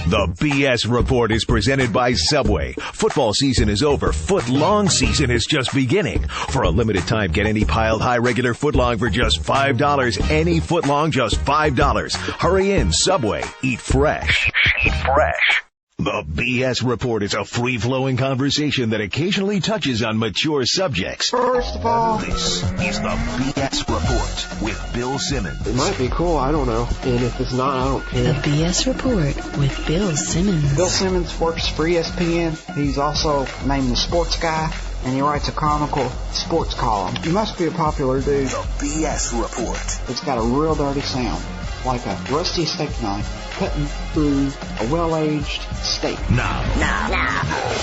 The BS Report is presented by Subway. Football season is over. Foot-long season is just beginning. For a limited time, get any piled high regular footlong for just $5. Any footlong, just $5. Hurry in, Subway. Eat fresh. Eat fresh. The BS Report is a free-flowing conversation that occasionally touches on mature subjects. First of all, This is the BS Report with Bill Simmons. it might be cool, I don't know. And if it's not, I don't The care. BS Report with Bill Simmons. Bill Simmons works for ESPN. He's also named the sports guy, and he writes a Chronicle sports column. He must be a popular dude. The BS Report. It's got a real dirty sound, like a rusty steak knife cutting through a well-aged steak. Now.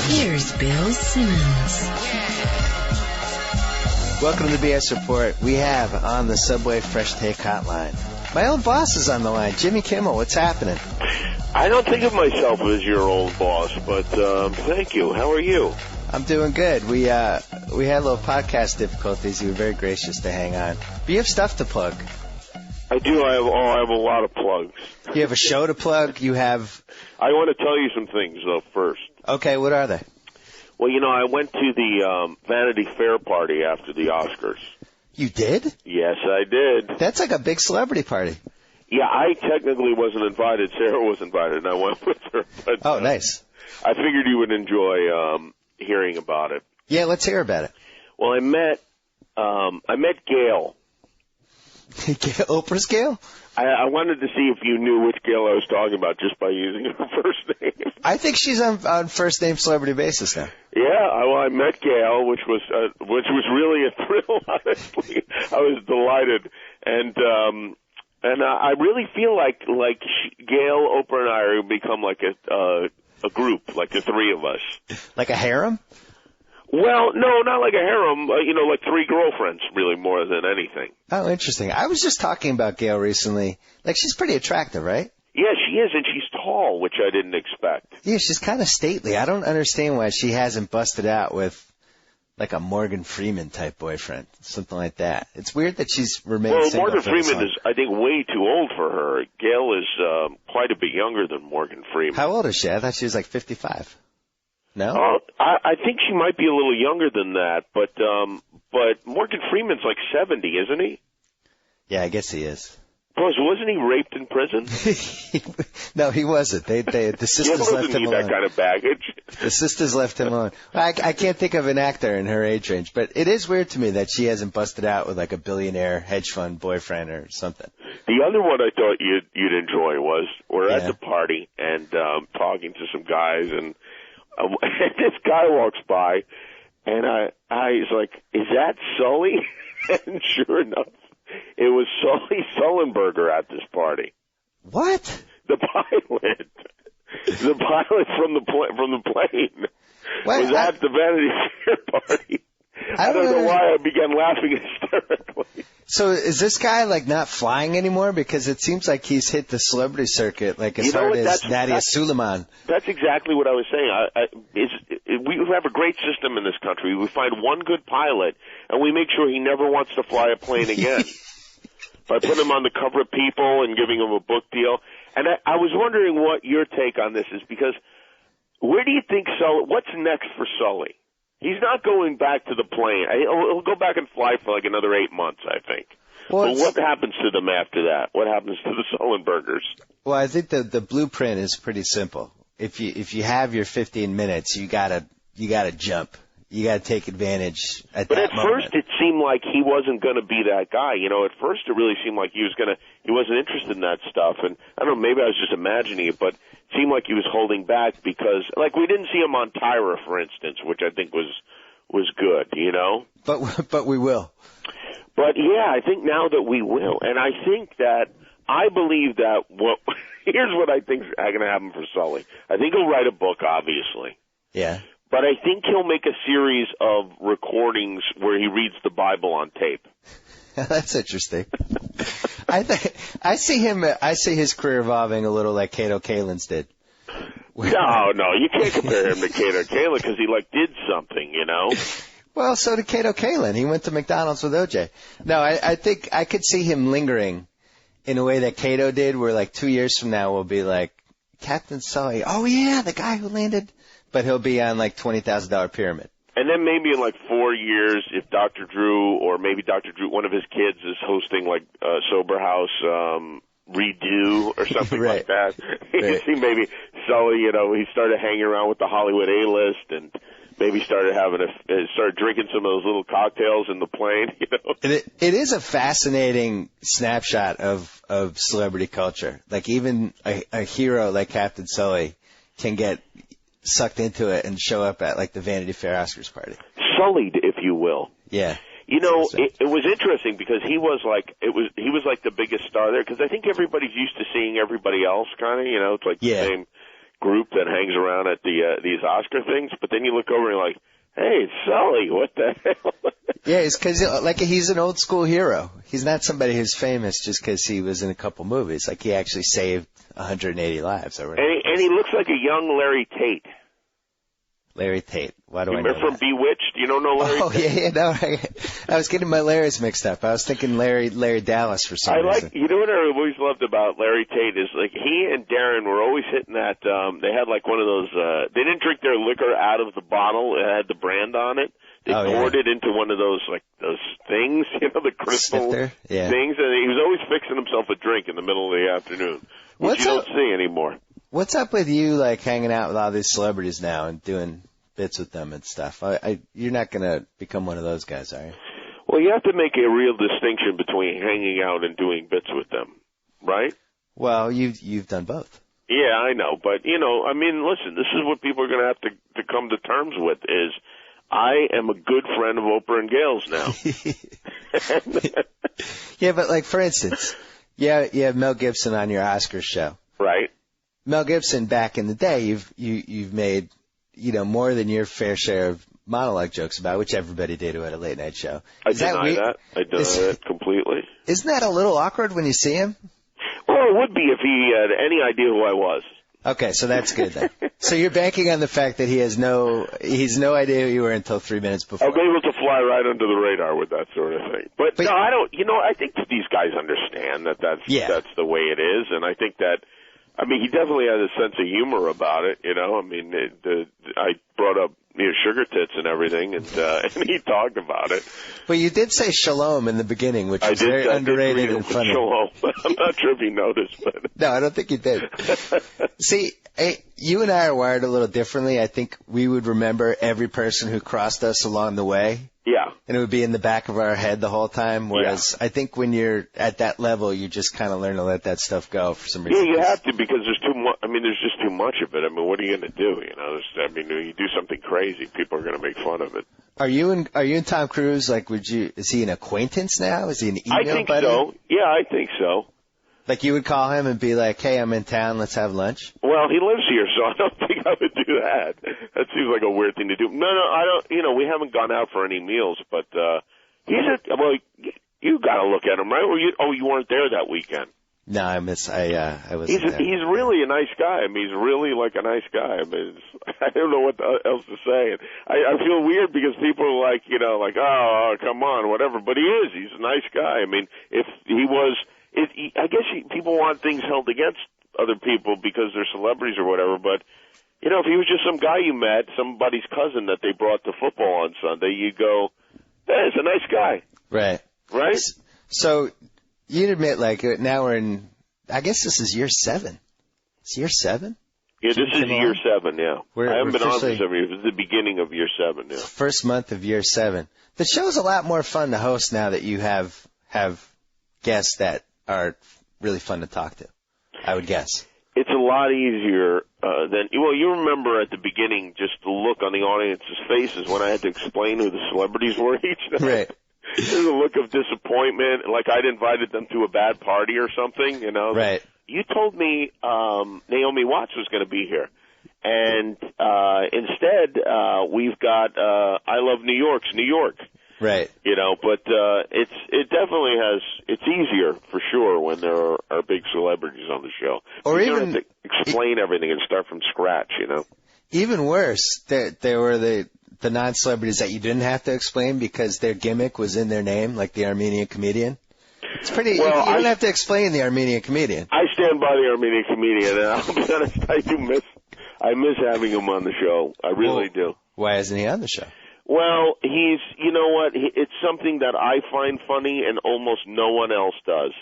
Here's Bill Simmons. Welcome to the BS Report. We have on the Subway Fresh Take Hotline. My old boss is on the line. Jimmy Kimmel, what's happening? I don't think of myself as your old boss, but thank you. How are you? I'm doing good. We had a little podcast difficulties. You were very gracious to hang on. But you have stuff to plug. I do. I have a lot of plugs. You have a show to plug. You have... I want to tell you some things, though, first. Okay, what are they? Well, I went to the Vanity Fair party after the Oscars. You did? Yes, I did. That's like a big celebrity party. Yeah, I technically wasn't invited. Sarah was invited, and I went with her. But, Oh, nice. I figured you would enjoy hearing about it. Yeah, let's hear about it. Well, I met Gayle. Oprah's Gayle? I wanted to see if you knew which Gayle I was talking about just by using her first name. I think she's on first name celebrity basis now. Yeah, I met Gayle, which was really a thrill. Honestly, I was delighted, and I really feel like Gayle, Oprah, and I are become like a group, like the three of us. Like a harem? Well, no, not like a harem. Like three girlfriends, really, more than anything. Oh, interesting. I was just talking about Gayle recently. Like, she's pretty attractive, right? Yeah, she is, and she's tall, which I didn't expect. Yeah, she's kind of stately. I don't understand why she hasn't busted out with, like, a Morgan Freeman type boyfriend, something like that. It's weird that she's remained single. Morgan for this Freeman long. is, I think, way too old for her. Gayle is quite a bit younger than Morgan Freeman. How old is she? I thought she was like 55. No? I think she might be a little younger than that, but Morgan Freeman's like 70, isn't he? Yeah, I guess he is. Plus, wasn't he raped in prison? No, he wasn't. The sisters He left doesn't him need alone. that kind of baggage. The sisters left him alone. I can't think of an actor in her age range, but it is weird to me that she hasn't busted out with like a billionaire hedge fund boyfriend or something. The other one I thought you'd enjoy was we're at Yeah. the party and talking to some guys, and this guy walks by, and I was like, "Is that Sully?" And sure enough, it was Sully Sullenberger at this party. What? The pilot from the plane What? was at the Vanity Fair party. I don't know why I began laughing hysterically. So is this guy like not flying anymore? Because it seems like he's hit the celebrity circuit like as hard as Nadia Suleiman. That's exactly what I was saying. We have a great system in this country. We find one good pilot, and we make sure he never wants to fly a plane again. By putting him on the cover of People and giving him a book deal. And I was wondering what your take on this is, because where do you think what's next for Sully? He's not going back to the plane. He'll go back and fly for like another 8 months, I think. Well, what happens to them after that? What happens to the Sullenbergers? Well, I think the blueprint is pretty simple. If you have your 15 minutes, you gotta jump. You gotta take advantage at that moment. But at first it seemed like he wasn't going to be that guy. At first it really seemed like he wasn't interested in that stuff. And I don't know, maybe I was just imagining it, but it seemed like he was holding back because, like, we didn't see him on Tyra, for instance, which I think was good, But we will. But yeah, I think now that we will. And I believe that here's what I think is going to happen for Sully. I think he'll write a book, obviously. Yeah. But I think he'll make a series of recordings where he reads the Bible on tape. That's interesting. I see his career evolving a little like Kato Kaelin's did. No, you can't compare him to Kato Kaelin because he did something, Well, so did Kato Kaelin. He went to McDonald's with OJ. No, I think I could see him lingering in a way that Kato did, where 2 years from now we'll be like, Captain Sully. Oh, yeah, the guy who landed. But he'll be on, like, $20,000 pyramid. And then maybe in like 4 years, if Dr. Drew or maybe Dr. Drew, one of his kids is hosting like Sober House redo or something right. like that. You Right. see maybe Sully, he started hanging around with the Hollywood A-list and maybe started started drinking some of those little cocktails in the plane. And it is a fascinating snapshot of celebrity culture. Like even a hero like Captain Sully can get sucked into it and show up at like the Vanity Fair Oscars party. Sullied, if you will. Yeah. It was interesting because he was like the biggest star there because I think everybody's used to seeing everybody else kind of, it's like the same group that hangs around at these Oscar things. But then you look over and you're like, hey, it's Sully, what the hell? Yeah, it's because he's an old school hero. He's not somebody who's famous just because he was in a couple movies. Like he actually saved 180 lives. And he looks like a young Larry Tate. Larry Tate. Why do I know Remember from that? Bewitched? You don't know Larry Tate? Oh, yeah, no. I was getting my Larrys mixed up. I was thinking Larry Dallas for some reason. You know what I always loved about Larry Tate is like he and Darren were always hitting that, they had like one of those, they didn't drink their liquor out of the bottle. It had the brand on it. They poured it into one of those, like, those things, the crystal things. And he was always fixing himself a drink in the middle of the afternoon, which you don't see anymore. What's up with you, like, hanging out with all these celebrities now and doing bits with them and stuff? You're not going to become one of those guys, are you? Well, you have to make a real distinction between hanging out and doing bits with them, right? Well, you've done both. Yeah, I know. But, listen, this is what people are going to have to come to terms with is I am a good friend of Oprah and Gayle's now. Yeah, but, like, for instance, you have Mel Gibson on your Oscars show. Right. Mel Gibson, back in the day, you've made, more than your fair share of monologue jokes about, which everybody did who had a late night show. I deny that completely. Isn't that a little awkward when you see him? Well, it would be if he had any idea who I was. Okay, so that's good then. So you're banking on the fact that he's no idea who you were until 3 minutes before. I'll be able to fly right under the radar with that sort of thing. But no, I don't, I think that these guys understand that's the way it is. And I think that, he definitely has a sense of humor about it, I brought up, sugar tits and everything, and he talked about it. Well, you did say shalom in the beginning, which was very underrated and funny. Shalom. I'm not sure if he noticed, but. No, I don't think you did. See, you and I are wired a little differently. I think we would remember every person who crossed us along the way. Yeah. And it would be in the back of our head the whole time, whereas I think when you're at that level, you just kind of learn to let that stuff go for some reason. Yeah, you have to because there's too much. There's just too much of it. What are you going to do? You do something crazy, people are going to make fun of it. Are you and Tom Cruise, like, is he an acquaintance now? Is he an email buddy? I think so. Yeah, I think so. Like you would call him and be like, hey, I'm in town, let's have lunch? Well, he lives here, so I don't think I would do that. That seems like a weird thing to do. No, I don't, we haven't gone out for any meals, but, you gotta look at him, right? You weren't there that weekend. No, I wasn't there. He's really a nice guy. He's really like a nice guy. I don't know what else to say. I feel weird because people are like, oh, come on, whatever. But he is. He's a nice guy. If he was, I guess people want things held against other people because they're celebrities or whatever. But, if he was just some guy you met, somebody's cousin that they brought to football on Sunday, you go, hey, it's a nice guy. Right. Right? So you'd admit, like, now we're in, I guess this is year 7. It's year 7? Yeah, this is year 7, yeah. I haven't been on for 7 years. This is the beginning of year 7, yeah. First month of year 7. The show's a lot more fun to host now that you have guests that are really fun to talk to, I would guess. It's a lot easier than, you remember at the beginning just the look on the audience's faces when I had to explain who the celebrities were each night. Right. There's a look of disappointment, like I'd invited them to a bad party or something, Right. You told me Naomi Watts was going to be here. And instead, we've got I Love New York's New York. Right. But it definitely it's easier for sure when there are big celebrities on the show. Or you even have to explain everything and start from scratch, Even worse, there were the non-celebrities that you didn't have to explain because their gimmick was in their name, like the Armenian comedian. It's pretty. You don't have to explain the Armenian comedian. I stand by the Armenian comedian, and I'll be honest, I miss having him on the show. I really do. Why isn't he on the show? Well, you know what? It's something that I find funny and almost no one else does.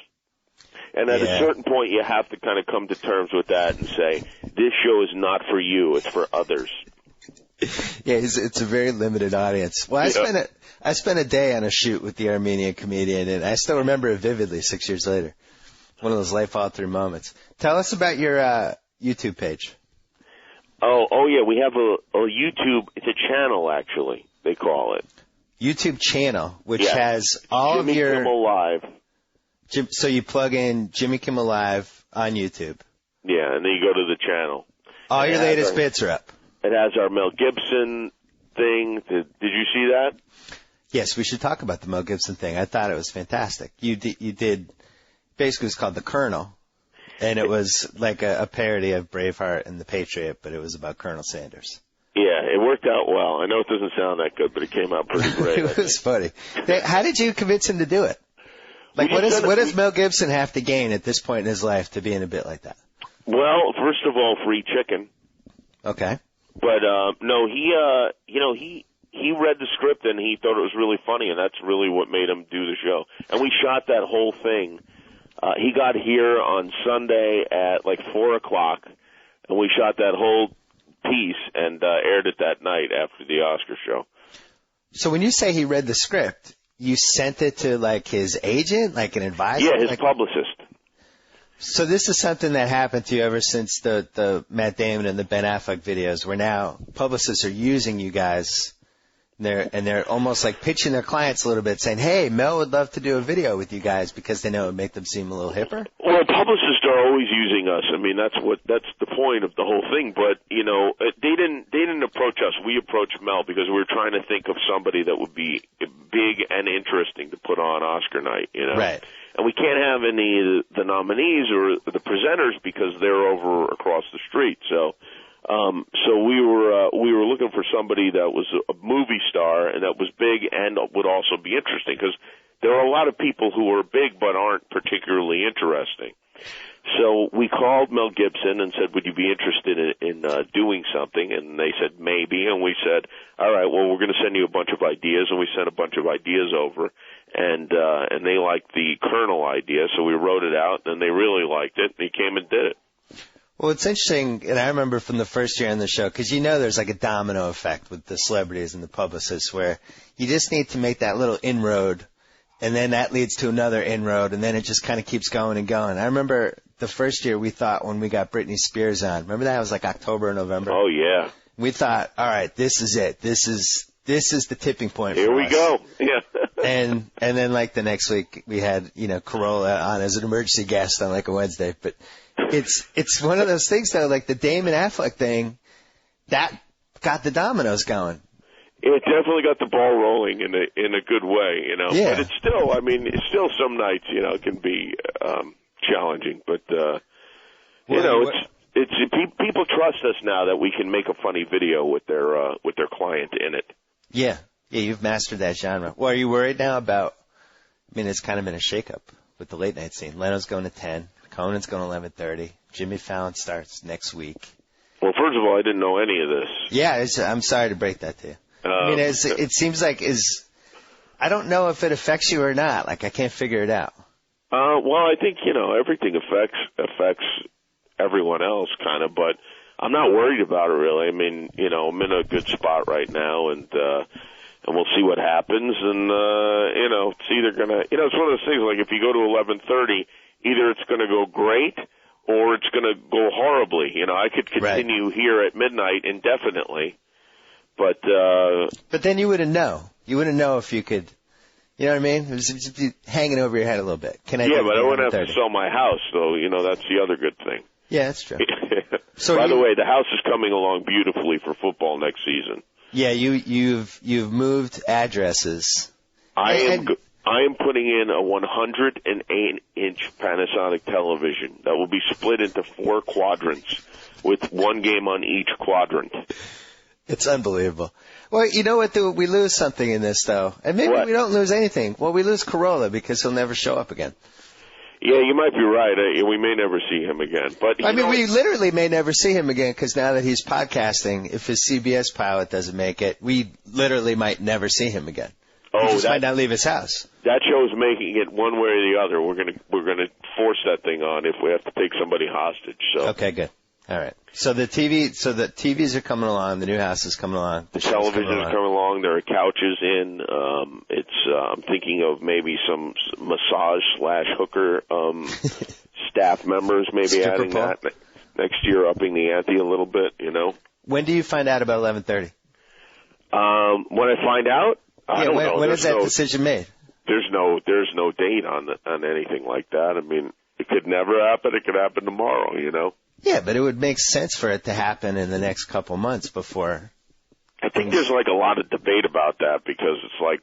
And at a certain point, you have to kind of come to terms with that and say, this show is not for you, it's for others. Yeah, it's a very limited audience. Well, I spent a day on a shoot with the Armenian comedian, and I still remember it vividly 6 years later. One of those life-altering moments. Tell us about your YouTube page. Oh yeah, we have a YouTube. It's a channel, actually. They call it YouTube channel, which has all Jimmy of your Kimmel Live. So you plug in Jimmy Kimmel Live on YouTube. Yeah, and then you go to the channel. All your latest bits are up. It has our Mel Gibson thing. Did you see that? Yes, we should talk about the Mel Gibson thing. I thought it was fantastic. You did basically, it was called The Colonel. And it was like a parody of Braveheart and The Patriot, but it was about Colonel Sanders. Yeah, it worked out well. I know it doesn't sound that good, but it came out pretty great. It was funny. How did you convince him to do it? Like, what does Mel Gibson have to gain at this point in his life to be in a bit like that? Well, first of all, free chicken. Okay. But no, he read the script and he thought it was really funny, and that's really what made him do the show. And we shot that whole thing. He got here on Sunday at like 4:00, and we shot that whole piece and aired it that night after the Oscar show. So when you say he read the script, you sent it to like his agent, like an advisor? Yeah, his publicist. So this is something that happened to you ever since the Matt Damon and the Ben Affleck videos, where now publicists are using you guys. They're almost like pitching their clients a little bit, saying, "Hey, Mel would love to do a video with you guys," because they know it would make them seem a little hipper. Well, publicists are always using us. I mean, that's the point of the whole thing. But they didn't approach us. We approached Mel because we were trying to think of somebody that would be big and interesting to put on Oscar night. Right. And we can't have any of the nominees or the presenters because they're over across the street. So we were looking for somebody that was a movie star and that was big and would also be interesting, because there are a lot of people who are big but aren't particularly interesting. So we called Mel Gibson and said, "Would you be interested in doing something?" And they said maybe, and we said, "All right, well, we're going to send you a bunch of ideas," and we sent a bunch of ideas over, and they liked the Colonel idea, so we wrote it out, and they really liked it, and he came and did it. Well, it's interesting, and I remember from the first year on the show, because there's like a domino effect with the celebrities and the publicists, where you just need to make that little inroad, and then that leads to another inroad, and then it just kind of keeps going and going. I remember the first year we thought when we got Britney Spears on, remember that? It was like October or November. Oh, yeah. We thought, all right, this is it. This is the tipping point for us. Here we go. Yeah. And then like the next week we had, Corolla on as an emergency guest on like a Wednesday, but it's one of those things though, like the Damon Affleck thing, that got the dominoes going. It definitely got the ball rolling in a good way, Yeah. But it's still some nights, it can be challenging, but it's people trust us now that we can make a funny video with their client in it. Yeah, you've mastered that genre. Well, are you worried now about? It's kind of been a shakeup with the late night scene. Leno's going to 10. Conan's going to 11:30. Jimmy Fallon starts next week. Well, first of all, I didn't know any of this. Yeah, I'm sorry to break that to you. It seems like I don't know if it affects you or not. Like, I can't figure it out. Well, I think, everything affects everyone else kind of, but I'm not worried about it really. I'm in a good spot right now, and we'll see what happens, and it's either gonna, it's one of those things, like if you go to 11:30, either it's gonna go great or it's gonna go horribly. I could continue here at midnight indefinitely, but then you wouldn't know. You wouldn't know if you could. You know what I mean? It would just be hanging over your head a little bit. But I wouldn't have to sell my house, so that's the other good thing. Yeah, that's true. So by the way, the house is coming along beautifully for football next season. Yeah, you've moved addresses. I am putting in a 108-inch Panasonic television that will be split into 4 quadrants with one game on each quadrant. It's unbelievable. Well, you know what? We lose something in this, though. And maybe we don't lose anything. Well, we lose Corolla because he'll never show up again. Yeah, you might be right. We may never see him again. But I mean, we literally may never see him again because now that he's podcasting, if his CBS pilot doesn't make it, we literally might never see him again. He just might not leave his house. That show's making it one way or the other. We're gonna force that thing on if we have to take somebody hostage. So okay, good. All right. So the TVs are coming along. The new house is coming along. The television is coming along. There are couches in. I'm thinking of maybe some massage/hooker staff members maybe adding that next year, upping the ante a little bit. When do you find out about 11:30? When I find out, I don't know. When is that decision made? There's no date on anything like that. I mean, it could never happen. It could happen tomorrow. Yeah, but it would make sense for it to happen in the next couple months before. I think there's like a lot of debate about that because it's like,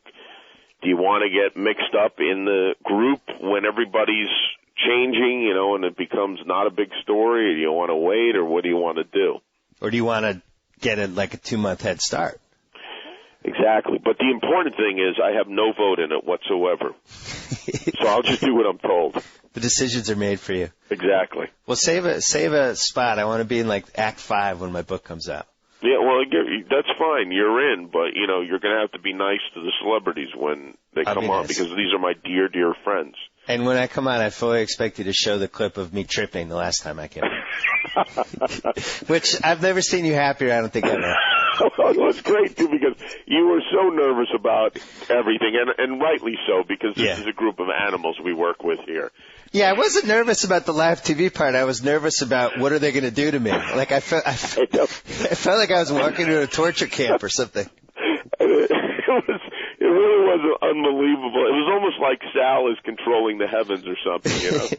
do you want to get mixed up in the group when everybody's changing, and it becomes not a big story? Or do you want to wait, or what do you want to do? Or do you want to get a 2-month head start? Exactly. But the important thing is I have no vote in it whatsoever. So I'll just do what I'm told. The decisions are made for you. Exactly. Well, save a spot. I want to be in Act 5 when my book comes out. Yeah, well, that's fine. You're in, but, you're going to have to be nice to the celebrities when they come on because these are my dear, dear friends. And when I come on, I fully expect you to show the clip of me tripping the last time I came on. Which I've never seen you happier, I don't think ever. Well, it was great, too, because you were so nervous about everything, and rightly so, because this is a group of animals we work with here. Yeah, I wasn't nervous about the live TV part. I was nervous about what are they going to do to me. I felt like I was walking to a torture camp or something. It really was unbelievable. It was almost like Sal is controlling the heavens or something,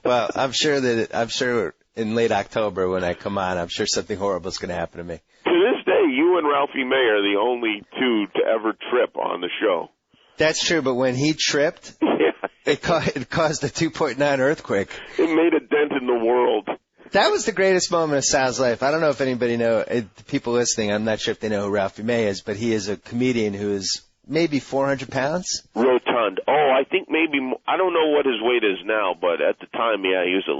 Well, I'm sure in late October when I come on, I'm sure something horrible is going to happen to me. To this day, you and Ralphie May are the only two to ever trip on the show. That's true, but when he tripped, it caused a 2.9 earthquake. It made a dent in the world. That was the greatest moment of Sal's life. I don't know if anybody people listening, I'm not sure if they know who Ralphie May is, but he is a comedian who is maybe 400 pounds. Rotund. Oh, I think maybe, I don't know what his weight is now, but at the time, he was at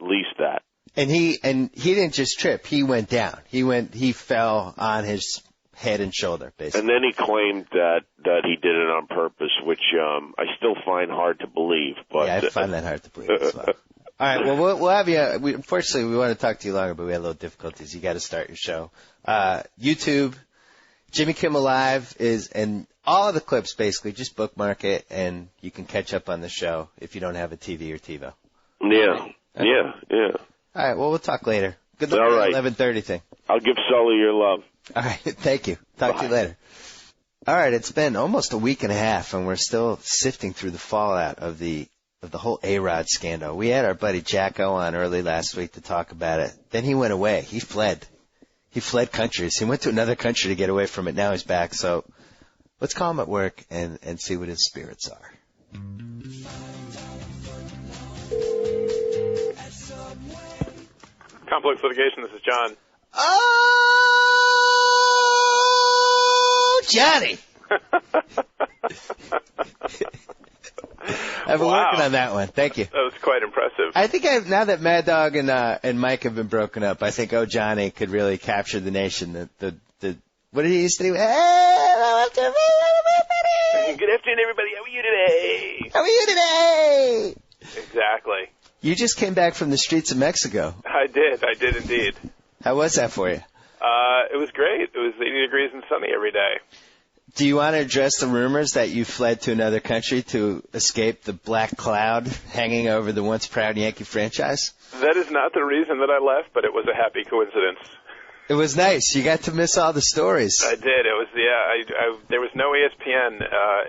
least that. And he didn't just trip. He went down. He fell on his head and shoulder, basically. And then he claimed that he did it on purpose, which I still find hard to believe. But yeah, I find that hard to believe as well. All right, well, we'll have you. Unfortunately, we want to talk to you longer, but we had a little difficulties. You got to start your show. YouTube, Jimmy Kimmel Live and all of the clips, basically, just bookmark it, and you can catch up on the show if you don't have a TV or TiVo. Yeah, okay. Yeah. All right, well, we'll talk later. Good luck with the 11:30 thing. I'll give Sully your love. All right, thank you. Talk to you later. All right, it's been almost a week and a half, and we're still sifting through the fallout of the whole A-Rod scandal. We had our buddy Jacko on early last week to talk about it. Then he went away. He fled. He fled countries. He went to another country to get away from it. Now he's back. So let's call him at work and see what his spirits are. Complex Litigation, this is John. Oh, Johnny! I've been working on that one. Thank you. That was quite impressive. I think now that Mad Dog and Mike have been broken up, I think Johnny could really capture the nation. The what did he used to do? Hey, good afternoon, everybody. How are you today? How are you today? Exactly. You just came back from the streets of Mexico. I did indeed. How was that for you? It was great. It was 80 degrees and sunny every day. Do you want to address the rumors that you fled to another country to escape the black cloud hanging over the once proud Yankee franchise? That is not the reason that I left, but it was a happy coincidence. It was nice. You got to miss all the stories. I did. It was there was no ESPN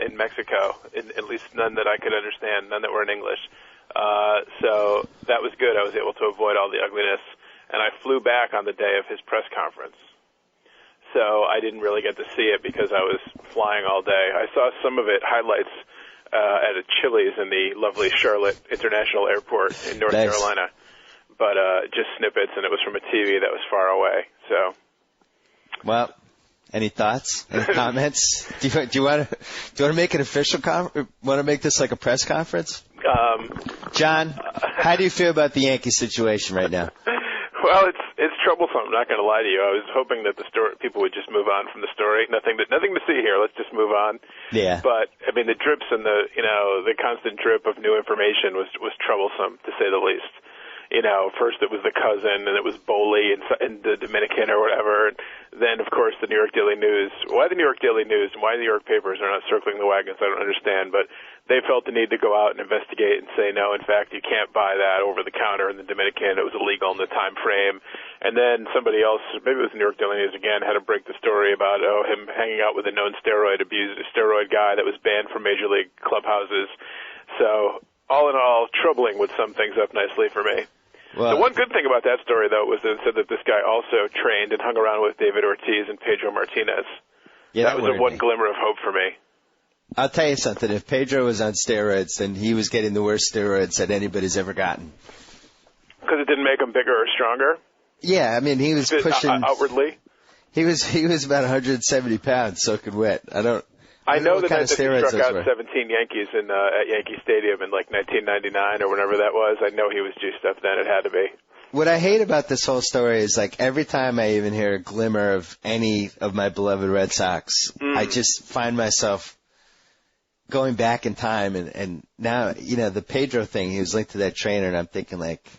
in Mexico, at least none that I could understand, none that were in English. So that was good. I was able to avoid all the ugliness, and I flew back on the day of his press conference. So I didn't really get to see it because I was flying all day. I saw some of it, highlights at a Chili's in the lovely Charlotte International Airport in North Carolina, but just snippets, and it was from a TV that was far away. So, well, any thoughts? Any comments? Do you want to make an official want to make this like a press conference? John, how do you feel about the Yankees situation right now? Well, it's troublesome. I'm not going to lie to you. I was hoping that people would just move on from the story. Nothing to see here. Let's just move on. Yeah. But I mean, the drips and the constant drip of new information was troublesome, to say the least. First it was the cousin, and it was Boley in the Dominican or whatever. And then, of course, the New York Daily News. Why the New York Daily News and why the New York papers are not circling the wagons, I don't understand. But they felt the need to go out and investigate and say, no, in fact, you can't buy that over the counter in the Dominican. It was illegal in the time frame. And then somebody else, maybe it was the New York Daily News again, had to break the story about him hanging out with a known steroid guy that was banned from major league clubhouses. So all in all, troubling would sum things up nicely for me. Well, the one good thing about that story, though, was that it said that this guy also trained and hung around with David Ortiz and Pedro Martinez. Yeah, that was the one glimmer of hope for me. I'll tell you something. If Pedro was on steroids, then he was getting the worst steroids that anybody's ever gotten. Because it didn't make him bigger or stronger? Yeah, I mean, he was pushing... outwardly? He was about 170 pounds, soaking wet. I know that he struck out were. 17 Yankees at Yankee Stadium in like 1999 or whenever that was. I know he was juiced up then. It had to be. What I hate about this whole story is, like, every time I even hear a glimmer of any of my beloved Red Sox, I just find myself going back in time. And now, the Pedro thing, he was linked to that trainer, and I'm thinking, like,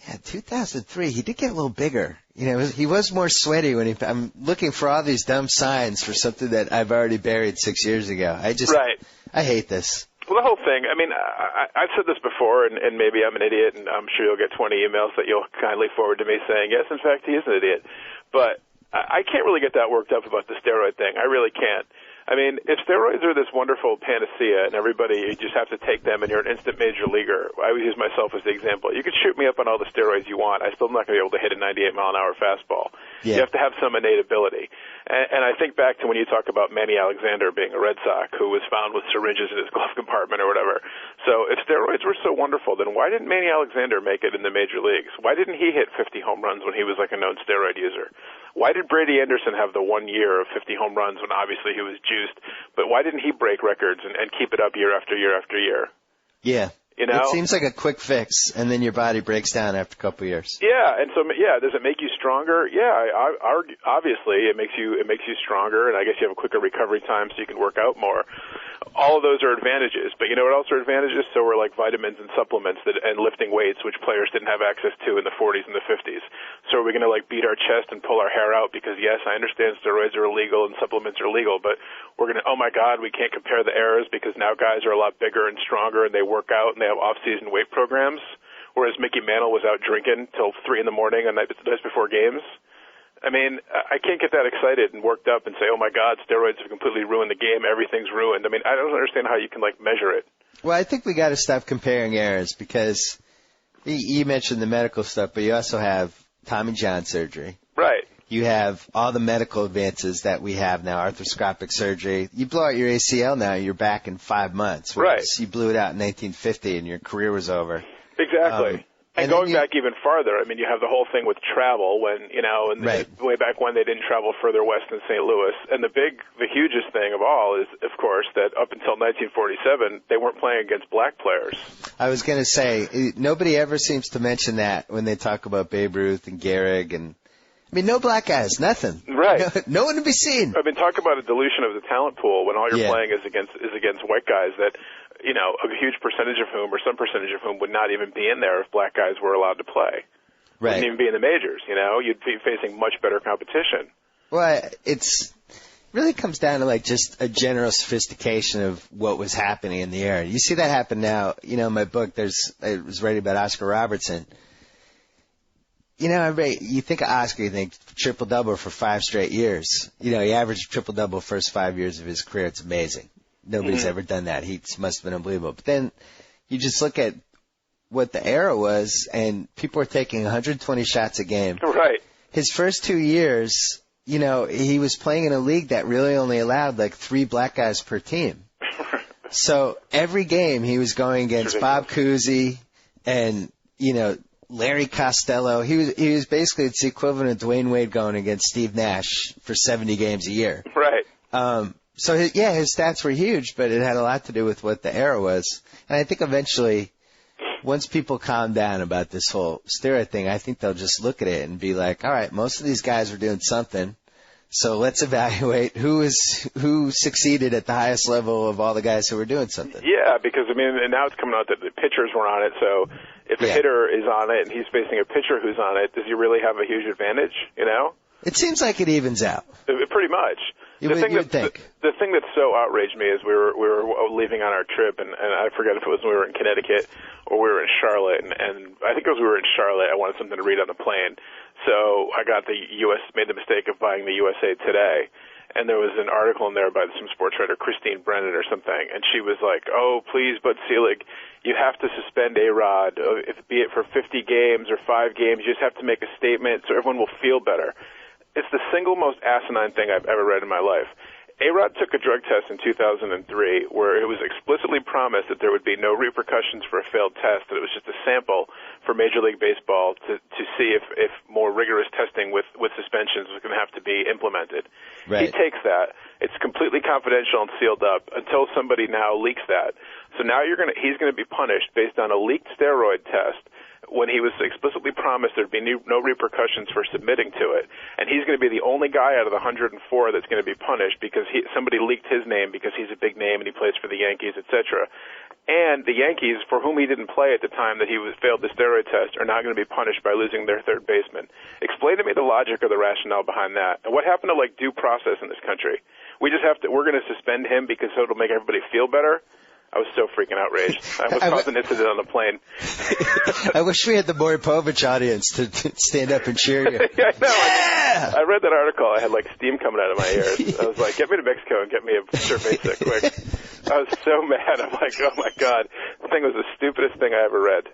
yeah, 2003, he did get a little bigger. He was more sweaty I'm looking for all these dumb signs for something that I've already buried 6 years ago. I hate this. Well, the whole thing, I mean, I've said this before, and maybe I'm an idiot, and I'm sure you'll get 20 emails that you'll kindly forward to me saying, yes, in fact, he is an idiot. But I can't really get that worked up about the steroid thing. I really can't. I mean, if steroids are this wonderful panacea and you just have to take them and you're an instant major leaguer, I would use myself as the example. You could shoot me up on all the steroids you want. I still am not going to be able to hit a 98-mile-an-hour fastball. Yeah. You have to have some innate ability. And I think back to when you talk about Manny Alexander being a Red Sox who was found with syringes in his glove compartment or whatever. So if steroids were so wonderful, then why didn't Manny Alexander make it in the major leagues? Why didn't he hit 50 home runs when he was like a known steroid user? Why did Brady Anderson have the 1 year of 50 home runs when obviously he was juiced? But why didn't he break records and keep it up year after year after year? Yeah. It seems like a quick fix, and then your body breaks down after a couple of years. Yeah, and so does it make you stronger? Yeah, obviously it makes you stronger, and I guess you have a quicker recovery time, so you can work out more. All of those are advantages, but you know what else are advantages? So are like vitamins and supplements and lifting weights, which players didn't have access to in the 40s and the 50s. So are we going to like beat our chest and pull our hair out because yes, I understand steroids are illegal and supplements are legal, but we're going to, oh my God, we can't compare the eras because now guys are a lot bigger and stronger and they work out and they have off-season weight programs, whereas Mickey Mantle was out drinking till 3 a.m. on nights before games. I mean, I can't get that excited and worked up and say, oh, my God, steroids have completely ruined the game. Everything's ruined. I mean, I don't understand how you can, like, measure it. Well, I think we got to stop comparing eras because you mentioned the medical stuff, but you also have Tommy John surgery. Right. You have all the medical advances that we have now, arthroscopic surgery. You blow out your ACL now, you're back in 5 months. Right. You blew it out in 1950 and your career was over. Exactly. And going back even farther, I mean, you have the whole thing with travel when, way back when they didn't travel further west than St. Louis. And the hugest thing of all is, of course, that up until 1947, they weren't playing against black players. I was going to say, nobody ever seems to mention that when they talk about Babe Ruth and Gehrig and, I mean, no black guys, nothing. Right. No one to be seen. I mean, talk about a dilution of the talent pool when all you're playing is against white guys that, a huge percentage of whom or some percentage of whom would not even be in there if black guys were allowed to play. Right. Wouldn't even be in the majors, You'd be facing much better competition. Well, it's really comes down to like just a general sophistication of what was happening in the era. You see that happen now. In my book, I was writing about Oscar Robertson. You think of Oscar, you think triple-double for 5 straight years. He averaged triple-double first 5 years of his career. It's amazing. Nobody's ever done that. He must have been unbelievable. But then you just look at what the era was, and people were taking 120 shots a game. Right. His first 2 years, he was playing in a league that really only allowed like 3 black guys per team. So every game he was going against Bob Cousy and, Larry Costello. He was basically, it's the equivalent of Dwayne Wade going against Steve Nash for 70 games a year. Right. So his stats were huge, but it had a lot to do with what the era was. And I think eventually, once people calm down about this whole steroid thing, I think they'll just look at it and be like, all right, most of these guys are doing something, so let's evaluate who succeeded at the highest level of all the guys who were doing something. Yeah, because, I mean, and now it's coming out that the pitchers were on it, so if a hitter is on it and he's facing a pitcher who's on it, does he really have a huge advantage, you know? It seems like it evens out. Pretty much. You would think. The thing that so outraged me is we were leaving on our trip, and I forget if it was when we were in Connecticut or we were in Charlotte, and I think it was we were in Charlotte. I wanted something to read on the plane, so I got made the mistake of buying the USA Today, and there was an article in there by some sports writer, Christine Brennan or something, and she was like, "Oh, please, Bud Selig, you have to suspend A-Rod, be it for 50 games or 5 games. You just have to make a statement so everyone will feel better." It's the single most asinine thing I've ever read in my life. A-Rod took a drug test in 2003 where it was explicitly promised that there would be no repercussions for a failed test, that it was just a sample for Major League Baseball to see if more rigorous testing with suspensions was going to have to be implemented. Right. He takes that. It's completely confidential and sealed up until somebody now leaks that. So now he's going to be punished based on a leaked steroid test when he was explicitly promised there'd be no repercussions for submitting to it. And he's going to be the only guy out of the 104 that's going to be punished because somebody leaked his name because he's a big name and he plays for the Yankees, etc. And the Yankees, for whom he didn't play at the time that he failed the steroid test, are now going to be punished by losing their third baseman. Explain to me the logic or the rationale behind that. And what happened to, due process in this country? We're going to suspend him because it'll make everybody feel better? I was so freaking outraged. I almost caused an incident on the plane. I wish we had the Maury Povich audience to stand up and cheer you. Yeah, I know. Yeah! I read that article. I had steam coming out of my ears. I was like, get me to Mexico and get me a cerveza quick. I was so mad. I'm like, oh my God. The thing was the stupidest thing I ever read.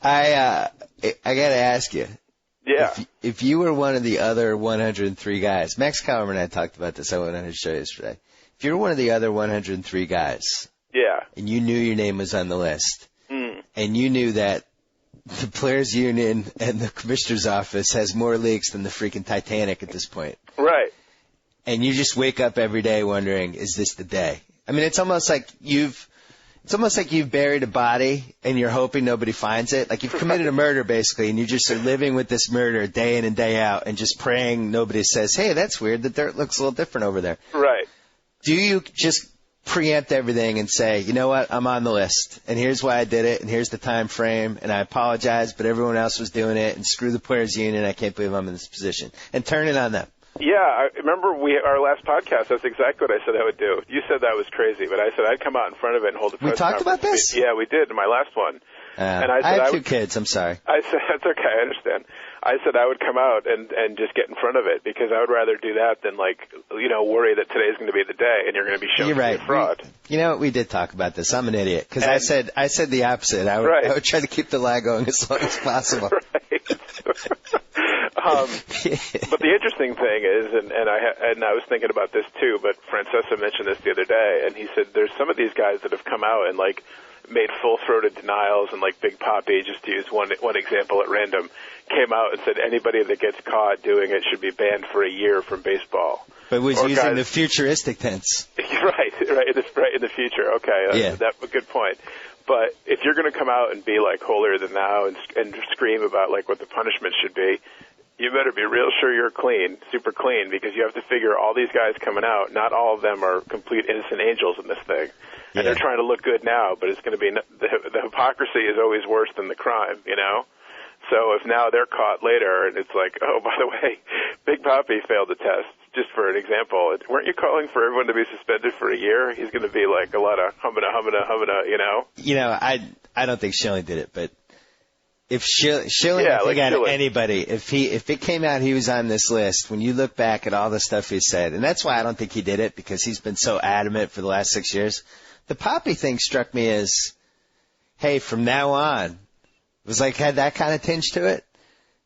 I got to ask you. Yeah. If you were one of the other 103 guys, Max Calhoun and I talked about this on the show yesterday. If you're one of the other 103 guys, yeah, and you knew your name was on the list, and you knew that the Players Union and the Commissioner's Office has more leaks than the freaking Titanic at this point, right? And you just wake up every day wondering, is this the day? I mean, it's almost like you've buried a body and you're hoping nobody finds it. Like you've committed a murder basically, and you just are living with this murder day in and day out, and just praying nobody says, "Hey, that's weird. The dirt looks a little different over there." Right. Do you just preempt everything and say, you know what, I'm on the list, and here's why I did it, and here's the time frame, and I apologize, but everyone else was doing it, and screw the Players Union, I can't believe I'm in this position, and turn it on them? Yeah, I remember our last podcast, that's exactly what I said I would do. You said that was crazy, but I said I'd come out in front of it and hold a press conference. We talked about this? Yeah, we did in my last one. And I had 2 kids, I'm sorry. I said, that's okay, I understand. I said I would come out and just get in front of it because I would rather do that than worry that today's going to be the day and you're going to be shown to be a fraud. You know what? We did talk about this. I'm an idiot because I said the opposite. I would try to keep the lie going as long as possible. Right. But the interesting thing is, and I was thinking about this too, but Francesa mentioned this the other day, and he said there's some of these guys that have come out and made full-throated denials, and Big Papi, just to use one example at random, came out and said anybody that gets caught doing it should be banned for a year from baseball. But was using the futuristic tense. Right, in the future. Okay, that's a good point. But if you're going to come out and be holier than thou and scream about what the punishment should be, you better be real sure you're clean, super clean, because you have to figure all these guys coming out, not all of them are complete innocent angels in this thing. And they're trying to look good now, but it's going to be the hypocrisy is always worse than the crime, you know? So if now they're caught later and it's oh, by the way, Big Papi failed the test, just for an example, weren't you calling for everyone to be suspended for a year? He's going to be a lot of humana, you know? You know, I don't think Schilling did it, but if Schilling, anybody, if it came out he was on this list, when you look back at all the stuff he said, and that's why I don't think he did it, because he's been so adamant for the last 6 years. The Papi thing struck me as, hey, from now on, it was had that kind of tinge to it.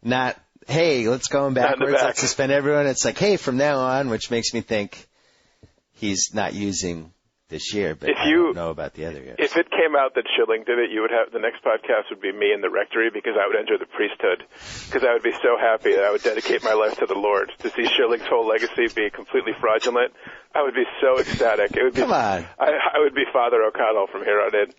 Not, hey, let's go backwards, let's suspend everyone. It's hey, from now on, which makes me think he's not using this year, but If I you- don't know about the other years. If it came out that Schilling did it, you would have the next podcast would be me in the rectory because I would enter the priesthood because I would be so happy that I would dedicate my life to the Lord. To see Schilling's whole legacy be completely fraudulent, I would be so ecstatic. It would be, Come on. I would be Father O'Connell from here on in.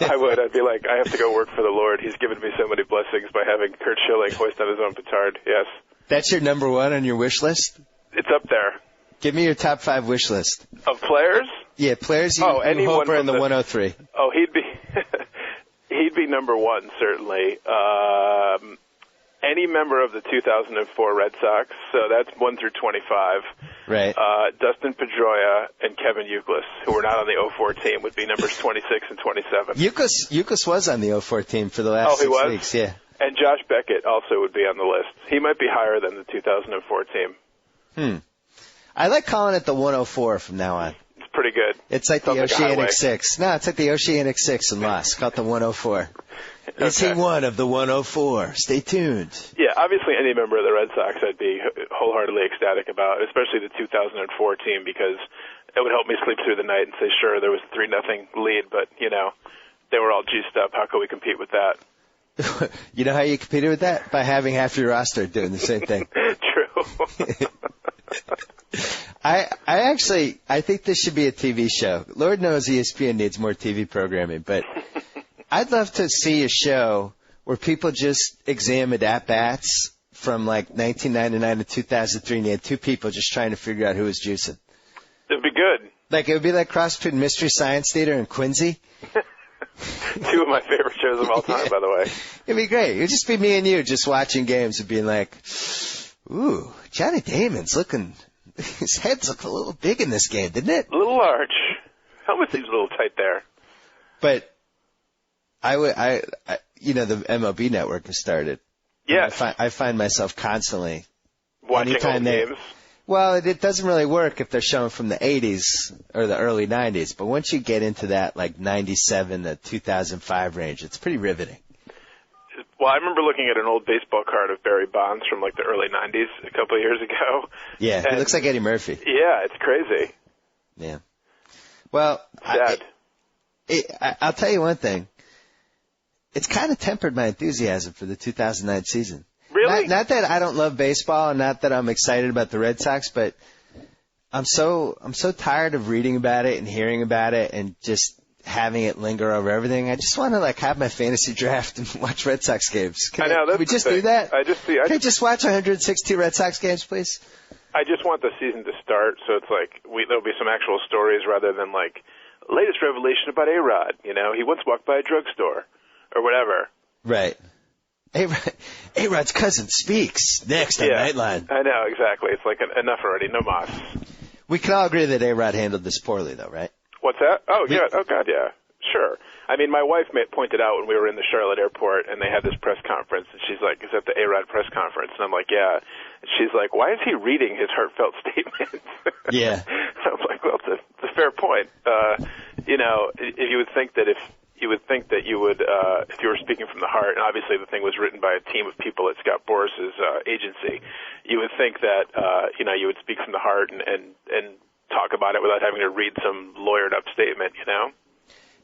I would. I'd be like, I have to go work for the Lord. He's given me so many blessings by having Kurt Schilling hoist on his own petard. Yes. That's your number one on your wish list? It's up there. Give me your top 5 wish list. Of players? Yeah, players you anyone hope are in from the 103. Oh, he'd be number one, certainly. Any member of the 2004 Red Sox, so that's 1 through 25. Right. Dustin Pedroia and Kevin Youkilis, who were not on the 04 team, would be numbers 26 and 27. Youkilis was on the 04 team for the last Oh, he 6 was? weeks, yeah. And Josh Beckett also would be on the list. He might be higher than the 2004 team. I like calling it the 104 from now on. It's pretty good. It's like Sounds the like a highway. Oceanic 6. No, it's like the Oceanic 6 in Lost. Call it the 104. Is he Okay. one of the 104? Stay tuned. Yeah, obviously any member of the Red Sox I'd be wholeheartedly ecstatic about, especially the 2004 team, because it would help me sleep through the night and say, sure, there was a 3-0 lead, but, they were all juiced up. How could we compete with that? You know how you competed with that? By having half your roster doing the same thing. True. I think this should be a TV show. Lord knows ESPN needs more TV programming, but I'd love to see a show where people just examined at-bats from like 1999 to 2003, and you had 2 people just trying to figure out who was juicing. It'd be good. Like, it would be like cross between Mystery Science Theater and Quincy. 2 of my favorite shows of all time, by the way. It'd be great. It'd just be me and you just watching games and being like, ooh, Johnny Damon's looking, his head's look a little big in this game, didn't it? A little large. Helmet seems a little tight there. But the MLB network has started. Yes. I find myself constantly Watching anytime old they- games. Well, it doesn't really work if they're showing from the 80s or the early 90s, but once you get into that like 97 to 2005 range, it's pretty riveting. Well, I remember looking at an old baseball card of Barry Bonds from like the early 90s a couple of years ago. Yeah, he looks like Eddie Murphy. Yeah, it's crazy. Yeah. Well, Sad. I'll tell you one thing. It's kind of tempered my enthusiasm for the 2009 season. Really? Not that I don't love baseball and not that I'm excited about the Red Sox, but I'm so tired of reading about it and hearing about it and just having it linger over everything. I just want to like have my fantasy draft and watch Red Sox games. Can we just do that? Can I just watch 162 Red Sox games, please? I just want the season to start, so it's like there'll be some actual stories rather than like latest revelation about A-Rod. He once walked by a drugstore or whatever. Right. A-Rod's cousin speaks next on Nightline. I know, exactly. It's like enough already. No mas. We can all agree that A-Rod handled this poorly, though, right? What's that? Oh, yeah. Oh, God, yeah. Sure. I mean, my wife pointed out when we were in the Charlotte airport and they had this press conference, and she's like, is that the A-Rod press conference? And I'm like, yeah. And she's like, why is he reading his heartfelt statements? Yeah. I'm like, well, it's a fair point. If you would think that if you were speaking from the heart, and obviously the thing was written by a team of people at Scott Boris's agency, you would think that you would speak from the heart and talk about it without having to read some lawyered up statement.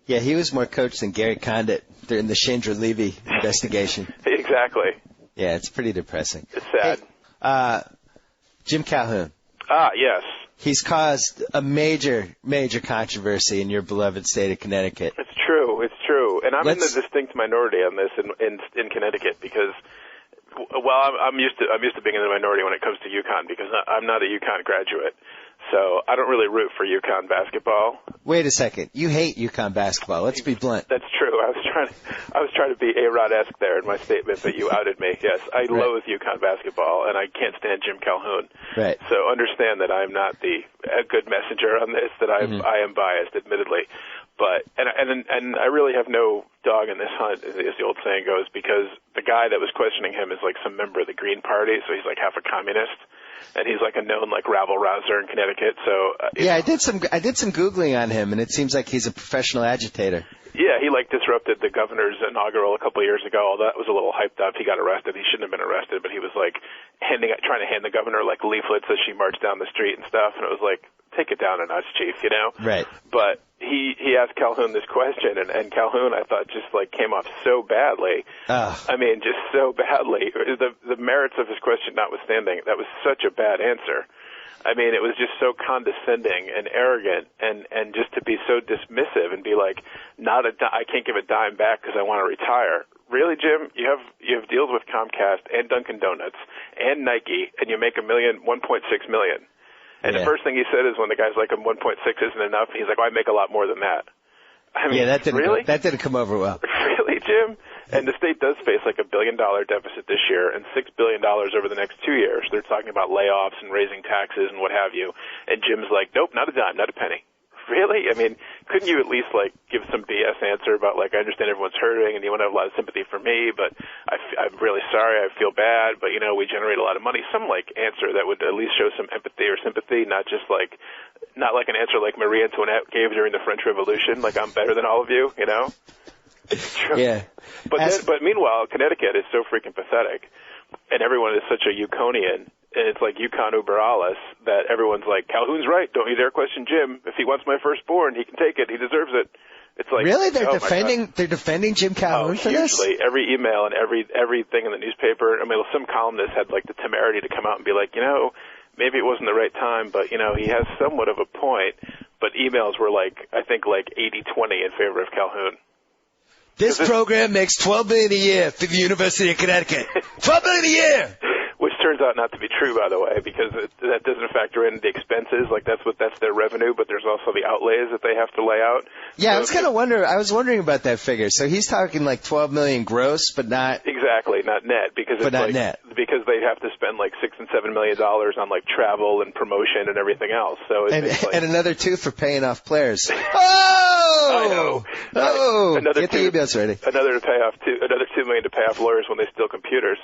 Yeah, he was more coached than Gary Condit during the Chandra Levy investigation. Exactly. Yeah, it's pretty depressing. It's sad. Hey, Jim Calhoun. Ah, yes. He's caused a major controversy in your beloved state of Connecticut. It's true. And I'm in the distinct minority on this in Connecticut because, well, I'm used to being in the minority when it comes to UConn because I'm not a UConn graduate. So I don't really root for UConn basketball. Wait a second. You hate UConn basketball. Let's be blunt. That's true. I was trying to be A-Rod-esque there in my statement, but you outed me. Yes, I loathe UConn basketball, and I can't stand Jim Calhoun. Right. So understand that I'm not a good messenger on this, that I am biased, admittedly. But and I really have no dog in this hunt, as the old saying goes, because the guy that was questioning him is like some member of the Green Party, so he's like half a communist. And he's like a known like rabble rouser in Connecticut. So I did some Googling on him, and it seems like he's a professional agitator. Yeah, he like disrupted the governor's inaugural a couple of years ago. All that was a little hyped up. He got arrested. He shouldn't have been arrested, but he was like trying to hand the governor like leaflets as she marched down the street and stuff. And it was like take it down a notch, Chief, you know? Right. But he asked Calhoun this question, and Calhoun, I thought, just, like, came off so badly. I mean, just so badly. The merits of his question notwithstanding, that was such a bad answer. I mean, it was just so condescending and arrogant, and just to be so dismissive and be like, I can't give a dime back because I want to retire. Really, Jim? You have deals with Comcast and Dunkin' Donuts and Nike, and you make $1.6 million. And the first thing he said is when the guy's like, 1.6 isn't enough, he's like, I make a lot more than that. I mean, that didn't really? That didn't come over well. Really, Jim? And the state does face like $1 billion deficit this year and $6 billion over the next 2 years. They're talking about layoffs and raising taxes and what have you. And Jim's like, nope, not a dime, not a penny. Really? I mean, couldn't you at least like give some BS answer about like, I understand everyone's hurting and you want to have a lot of sympathy for me, but I'm really sorry, I feel bad, but you know, we generate a lot of money. Some like answer that would at least show some empathy or sympathy, not like an answer like Marie Antoinette gave during the French Revolution, like I'm better than all of you, you know? Yeah. But meanwhile, Connecticut is so freaking pathetic, and everyone is such a Yukonian, and it's like Yukon Uber alles, that everyone's like, Calhoun's right, don't you dare question Jim. If he wants my firstborn, he can take it, he deserves it. It's like, really? They're defending Jim Calhoun for this? Hugely. Every email and everything in the newspaper. I mean, some columnists had like the temerity to come out and be like, you know, maybe it wasn't the right time, but you know, he has somewhat of a point. But emails were like, I think like 80-20 in favor of Calhoun. This program makes $12 million a year for the University of Connecticut. $12 million a year. Which turns out not to be true, by the way, because that doesn't factor in the expenses. Like that's their revenue, but there's also the outlays that they have to lay out. Yeah, so, I was wondering about that figure. So he's talking like 12 million gross, but not exactly, not net, because because they have to spend like $6 and $7 million on like travel and promotion and everything else. So and another $2 for paying off players. Oh, I know. Another get the emails ready. Another $2 million to pay off lawyers when they steal computers.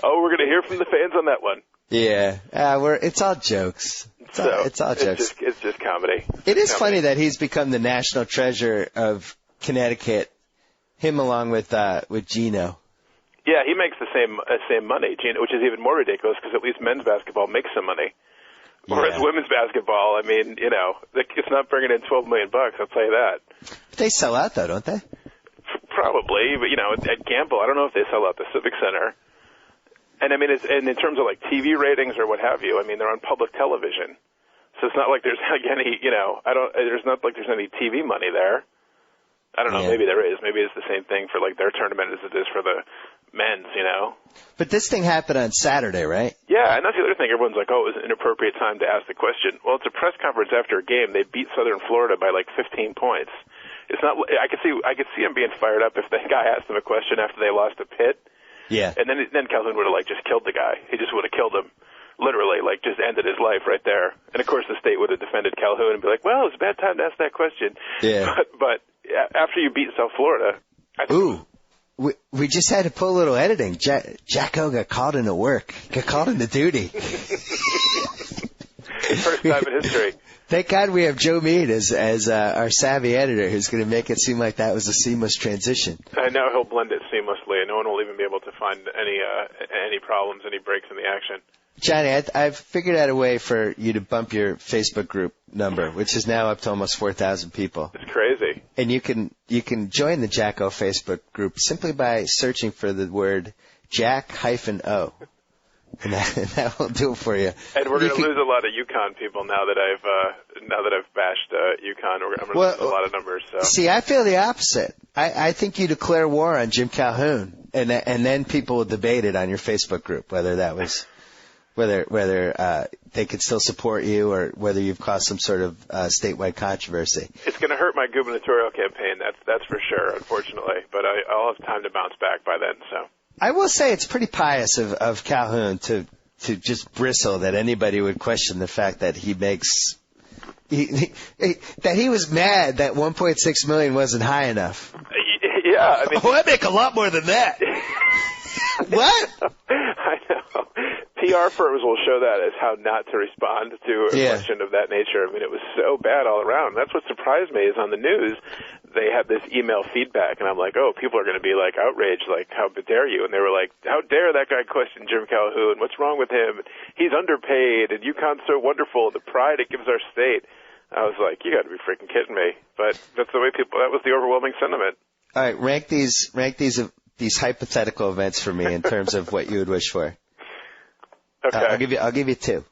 We're going to hear from the fans on that one. Yeah, it's all jokes. It's all jokes. It's just comedy. It is funny that he's become the national treasure of Connecticut. Him along with Gino. Yeah, he makes the same money, Gino, which is even more ridiculous because at least men's basketball makes some money. Whereas women's basketball, I mean, you know, it's not bringing in $12 million. I'll tell you that. But they sell out though, don't they? Probably, but you know, at Gamble, I don't know if they sell out the Civic Center. And I mean, and in terms of like TV ratings or what have you, I mean, they're on public television, so it's not like there's like any, you know, there's not like there's any TV money there. I don't know, maybe there is. Maybe it's the same thing for like their tournament as it is for the men's, you know. But this thing happened on Saturday, right? Yeah, and that's the other thing. Everyone's like, oh, it was an inappropriate time to ask the question. Well, it's a press conference after a game. They beat Southern Florida by like 15 points. It's not. I could see him being fired up if the guy asked him a question after they lost to Pitt. Yeah. And then Calhoun would have like just killed the guy. He just would have killed him, literally, like just ended his life right there. And of course the state would have defended Calhoun and be like, well, it's a bad time to ask that question. Yeah. But after you beat South Florida, we just had to pull a little editing. Jacko got called into work. Got called into duty. First time in history. Thank God we have Joe Mead as our savvy editor who's going to make it seem like that was a seamless transition. I know he'll blend it seamlessly, and no one will even be able to find any problems, any breaks in the action. Johnny, I've figured out a way for you to bump your Facebook group number, which is now up to almost 4,000 people. It's crazy. And you can join the Jacko Facebook group simply by searching for the word Jack-O. And that will do it for you. And we're going to lose a lot of Yukon people now that I've bashed Yukon. I'm going to lose a lot of numbers. So. See, I feel the opposite. I think you declare war on Jim Calhoun, and then people will debate it on your Facebook group whether they could still support you or whether you've caused some sort of statewide controversy. It's going to hurt my gubernatorial campaign. That's for sure, unfortunately. But I'll have time to bounce back by then. So. I will say it's pretty pious of Calhoun to just bristle that anybody would question the fact that he was mad that $1.6 million wasn't high enough. Yeah, I mean, I make a lot more than that. What? I know. PR PR firms will show that as how not to respond to a question of that nature. I mean, it was so bad all around. That's what surprised me is on the news, they had this email feedback, and I'm like, oh, people are going to be like outraged, like, how dare you? And they were like, how dare that guy question Jim Calhoun? What's wrong with him? He's underpaid, and UConn's so wonderful, the pride it gives our state. I was like, you got to be freaking kidding me. But that's the way that was the overwhelming sentiment. All right, rank these hypothetical events for me in terms of what you would wish for. Okay. I'll give you two.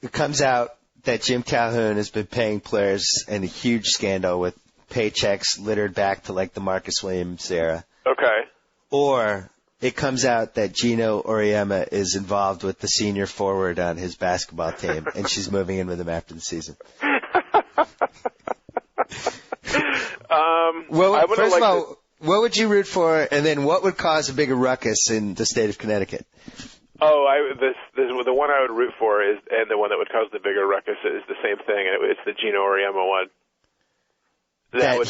It comes out that Jim Calhoun has been paying players in a huge scandal with paychecks littered back to like the Marcus Williams era. Okay. Or it comes out that Gino Auriemma is involved with the senior forward on his basketball team, and she's moving in with him after the season. First of all, what would you root for, and then what would cause a bigger ruckus in the state of Connecticut? Oh, the one I would root for is, and the one that would cause the bigger ruckus is the same thing, and it's the Gino Auriemma one. That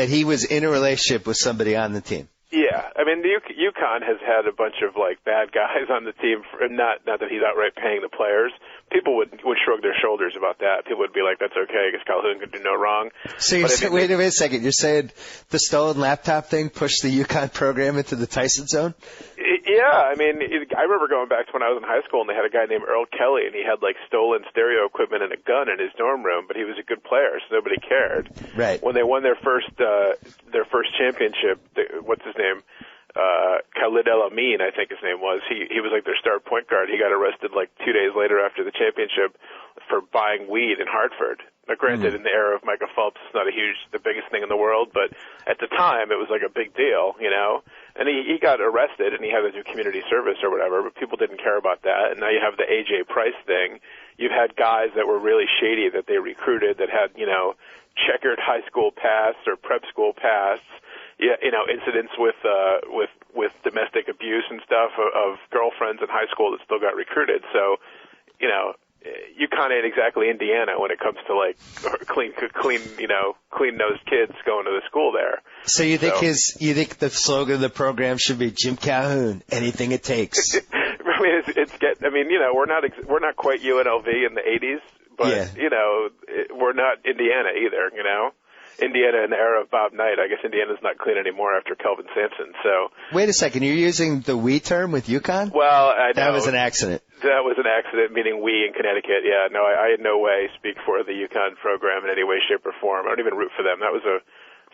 he was in a relationship with somebody on the team. Yeah, I mean, UConn has had a bunch of like bad guys on the team. Not that he's outright paying the players. People would shrug their shoulders about that. People would be like, "That's okay, because Calhoun could do no wrong." So wait a second. You're saying the stolen laptop thing pushed the UConn program into the Tyson zone? Yeah, I mean, I remember going back to when I was in high school, and they had a guy named Earl Kelly, and he had like stolen stereo equipment and a gun in his dorm room, but he was a good player, so nobody cared. Right. When they won their first championship, what's his name? Khalid El Amin, I think his name was. He was like their star point guard. He got arrested like 2 days later after the championship for buying weed in Hartford. Now, granted, in the era of Michael Phelps, it's not the biggest thing in the world, but at the time, it was like a big deal, you know? And he got arrested, and he had to do community service or whatever, but people didn't care about that. And now you have the A.J. Price thing. You've had guys that were really shady that they recruited that had, you know, checkered high school pasts or prep school pasts. Yeah, you know, incidents with domestic abuse and stuff of girlfriends in high school that still got recruited. So, you know, UConn ain't exactly Indiana when it comes to like clean-nosed kids going to the school there. So you think the slogan of the program should be Jim Calhoun, anything it takes? I mean, you know, we're not quite UNLV in the '80s, but you know, we're not Indiana either. You know. Indiana in the era of Bob Knight. I guess Indiana's not clean anymore after Kelvin Sampson. So wait a second, you're using the we term with UConn? Well, that was an accident. That was an accident, meaning we in Connecticut. Yeah, no, I in no way speak for the UConn program in any way, shape, or form. I don't even root for them. That was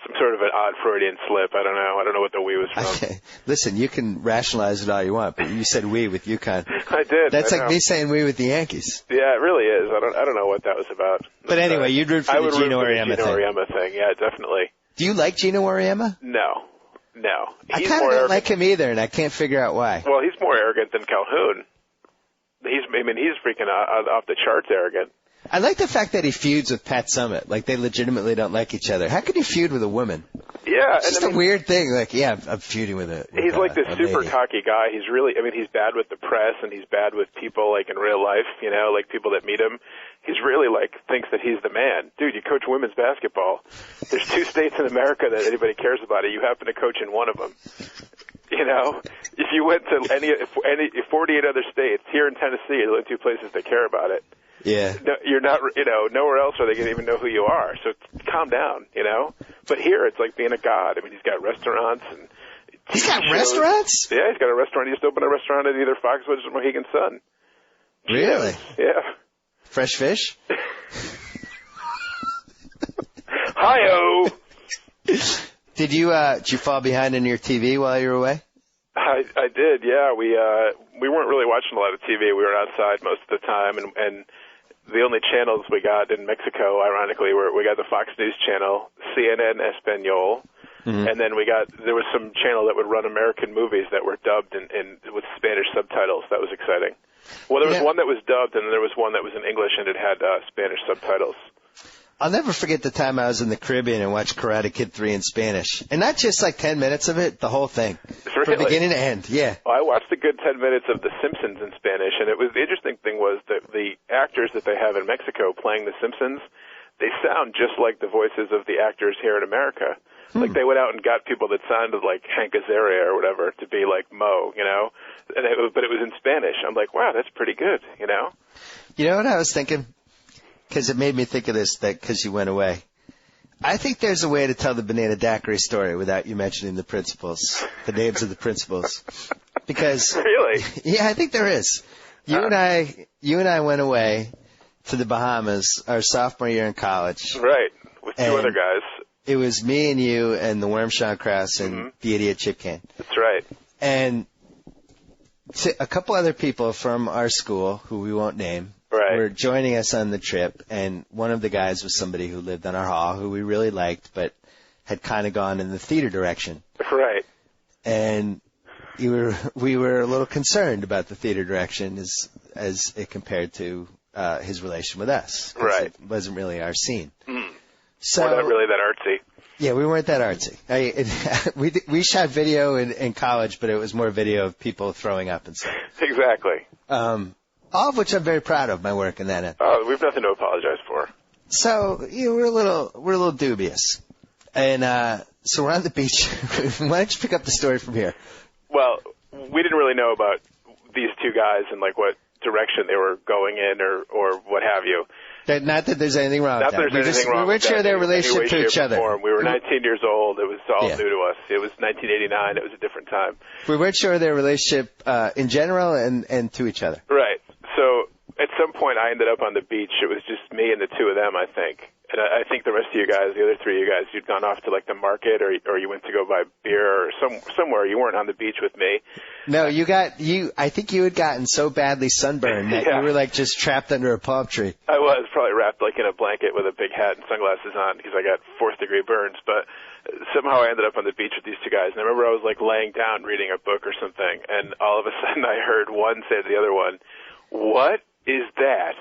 some sort of an odd Freudian slip. I don't know what the we was from. Okay. Listen, you can rationalize it all you want, but you said we with UConn. I did. That's like me saying we with the Yankees. Yeah, it really is. I don't know what that was about. But anyway, you'd root for the Gino Auriemma thing. Yeah, definitely. Do you like Gino Auriemma? No. I kind of don't like him either, and I can't figure out why. Well, he's more arrogant than Calhoun. He's freaking off the charts arrogant. I like the fact that he feuds with Pat Summitt. Like, they legitimately don't like each other. How could he feud with a woman? Yeah. It's just a weird thing. Like, yeah, I'm feuding with a He's like this super cocky guy. He's really, he's bad with the press, and he's bad with people, like, in real life, you know, like people that meet him. He's really, like, thinks that he's the man. Dude, you coach women's basketball. There's 2 states in America that anybody cares about it. You happen to coach in one of them. You know, if you went to any 48 other states, here in Tennessee, the only 2 places that care about it. Yeah. No, you're not, you know, nowhere else are they going to even know who you are. So calm down, you know. But here, it's like being a god. I mean, he's got restaurants and. He's got restaurants? Yeah, he's got a restaurant. He just opened a restaurant at either Foxwoods or Mohegan Sun. Really? Yeah. Fresh fish? Hi-oh! Did you fall behind in your TV while you were away? I did, yeah. We weren't really watching a lot of TV. We were outside most of the time, and the only channels we got in Mexico, ironically, we got the Fox News channel, CNN Espanol, and then there was some channel that would run American movies that were dubbed in with Spanish subtitles. That was exciting. Well, there was one that was dubbed, and there was one that was in English, and it had Spanish subtitles. I'll never forget the time I was in the Caribbean and watched Karate Kid 3 in Spanish. And not just like 10 minutes of it, the whole thing. Really? From beginning to end, yeah. Well, I watched a good 10 minutes of The Simpsons in Spanish, and the interesting thing was that the actors that they have in Mexico playing The Simpsons, they sound just like the voices of the actors here in America. Like they went out and got people that sounded like Hank Azaria or whatever to be like Mo, you know. But it was in Spanish. I'm like, wow, that's pretty good, you know. You know what I was thinking? Because it made me think of this, that because you went away. I think there's a way to tell the banana daiquiri story without you mentioning the principals, the names of the principals. Because really, yeah, I think there is. You and I went away to the Bahamas our sophomore year in college. Right, with two other guys. It was me and you and the Worm Sean Krause and the idiot Chip Can. That's right. And a couple other people from our school, who we won't name, were joining us on the trip. And one of the guys was somebody who lived on our hall, who we really liked, but had kind of gone in the theater direction. Right. And we were a little concerned about the theater direction as it compared to his relation with us. Right. It wasn't really our scene. So, we're not really that artsy. Yeah, we weren't that artsy. We shot video in college, but it was more video of people throwing up and stuff. Exactly. All of which I'm very proud of my work in that end. Oh, we've nothing to apologize for. So we're a little dubious, and so we're on the beach. Why don't you pick up the story from here? Well, we didn't really know about these two guys and like what direction they were going in or what have you. Not that there's anything wrong with that. We weren't sure their relationship to each other. We were 19 years old. It was all new to us. It was 1989. It was a different time. We weren't sure of their relationship in general and to each other. Right. So at some point I ended up on the beach. It was just me and the two of them, I think. And I think the rest of you guys, the other three of you guys, you'd gone off to like the market or you went to go buy beer or somewhere. You weren't on the beach with me. No, I think you had gotten so badly sunburned that you were like just trapped under a palm tree. I was probably wrapped like in a blanket with a big hat and sunglasses on because I got 4th degree burns. But somehow I ended up on the beach with these two guys. And I remember I was like laying down reading a book or something. And all of a sudden I heard one say to the other one, "What is that?"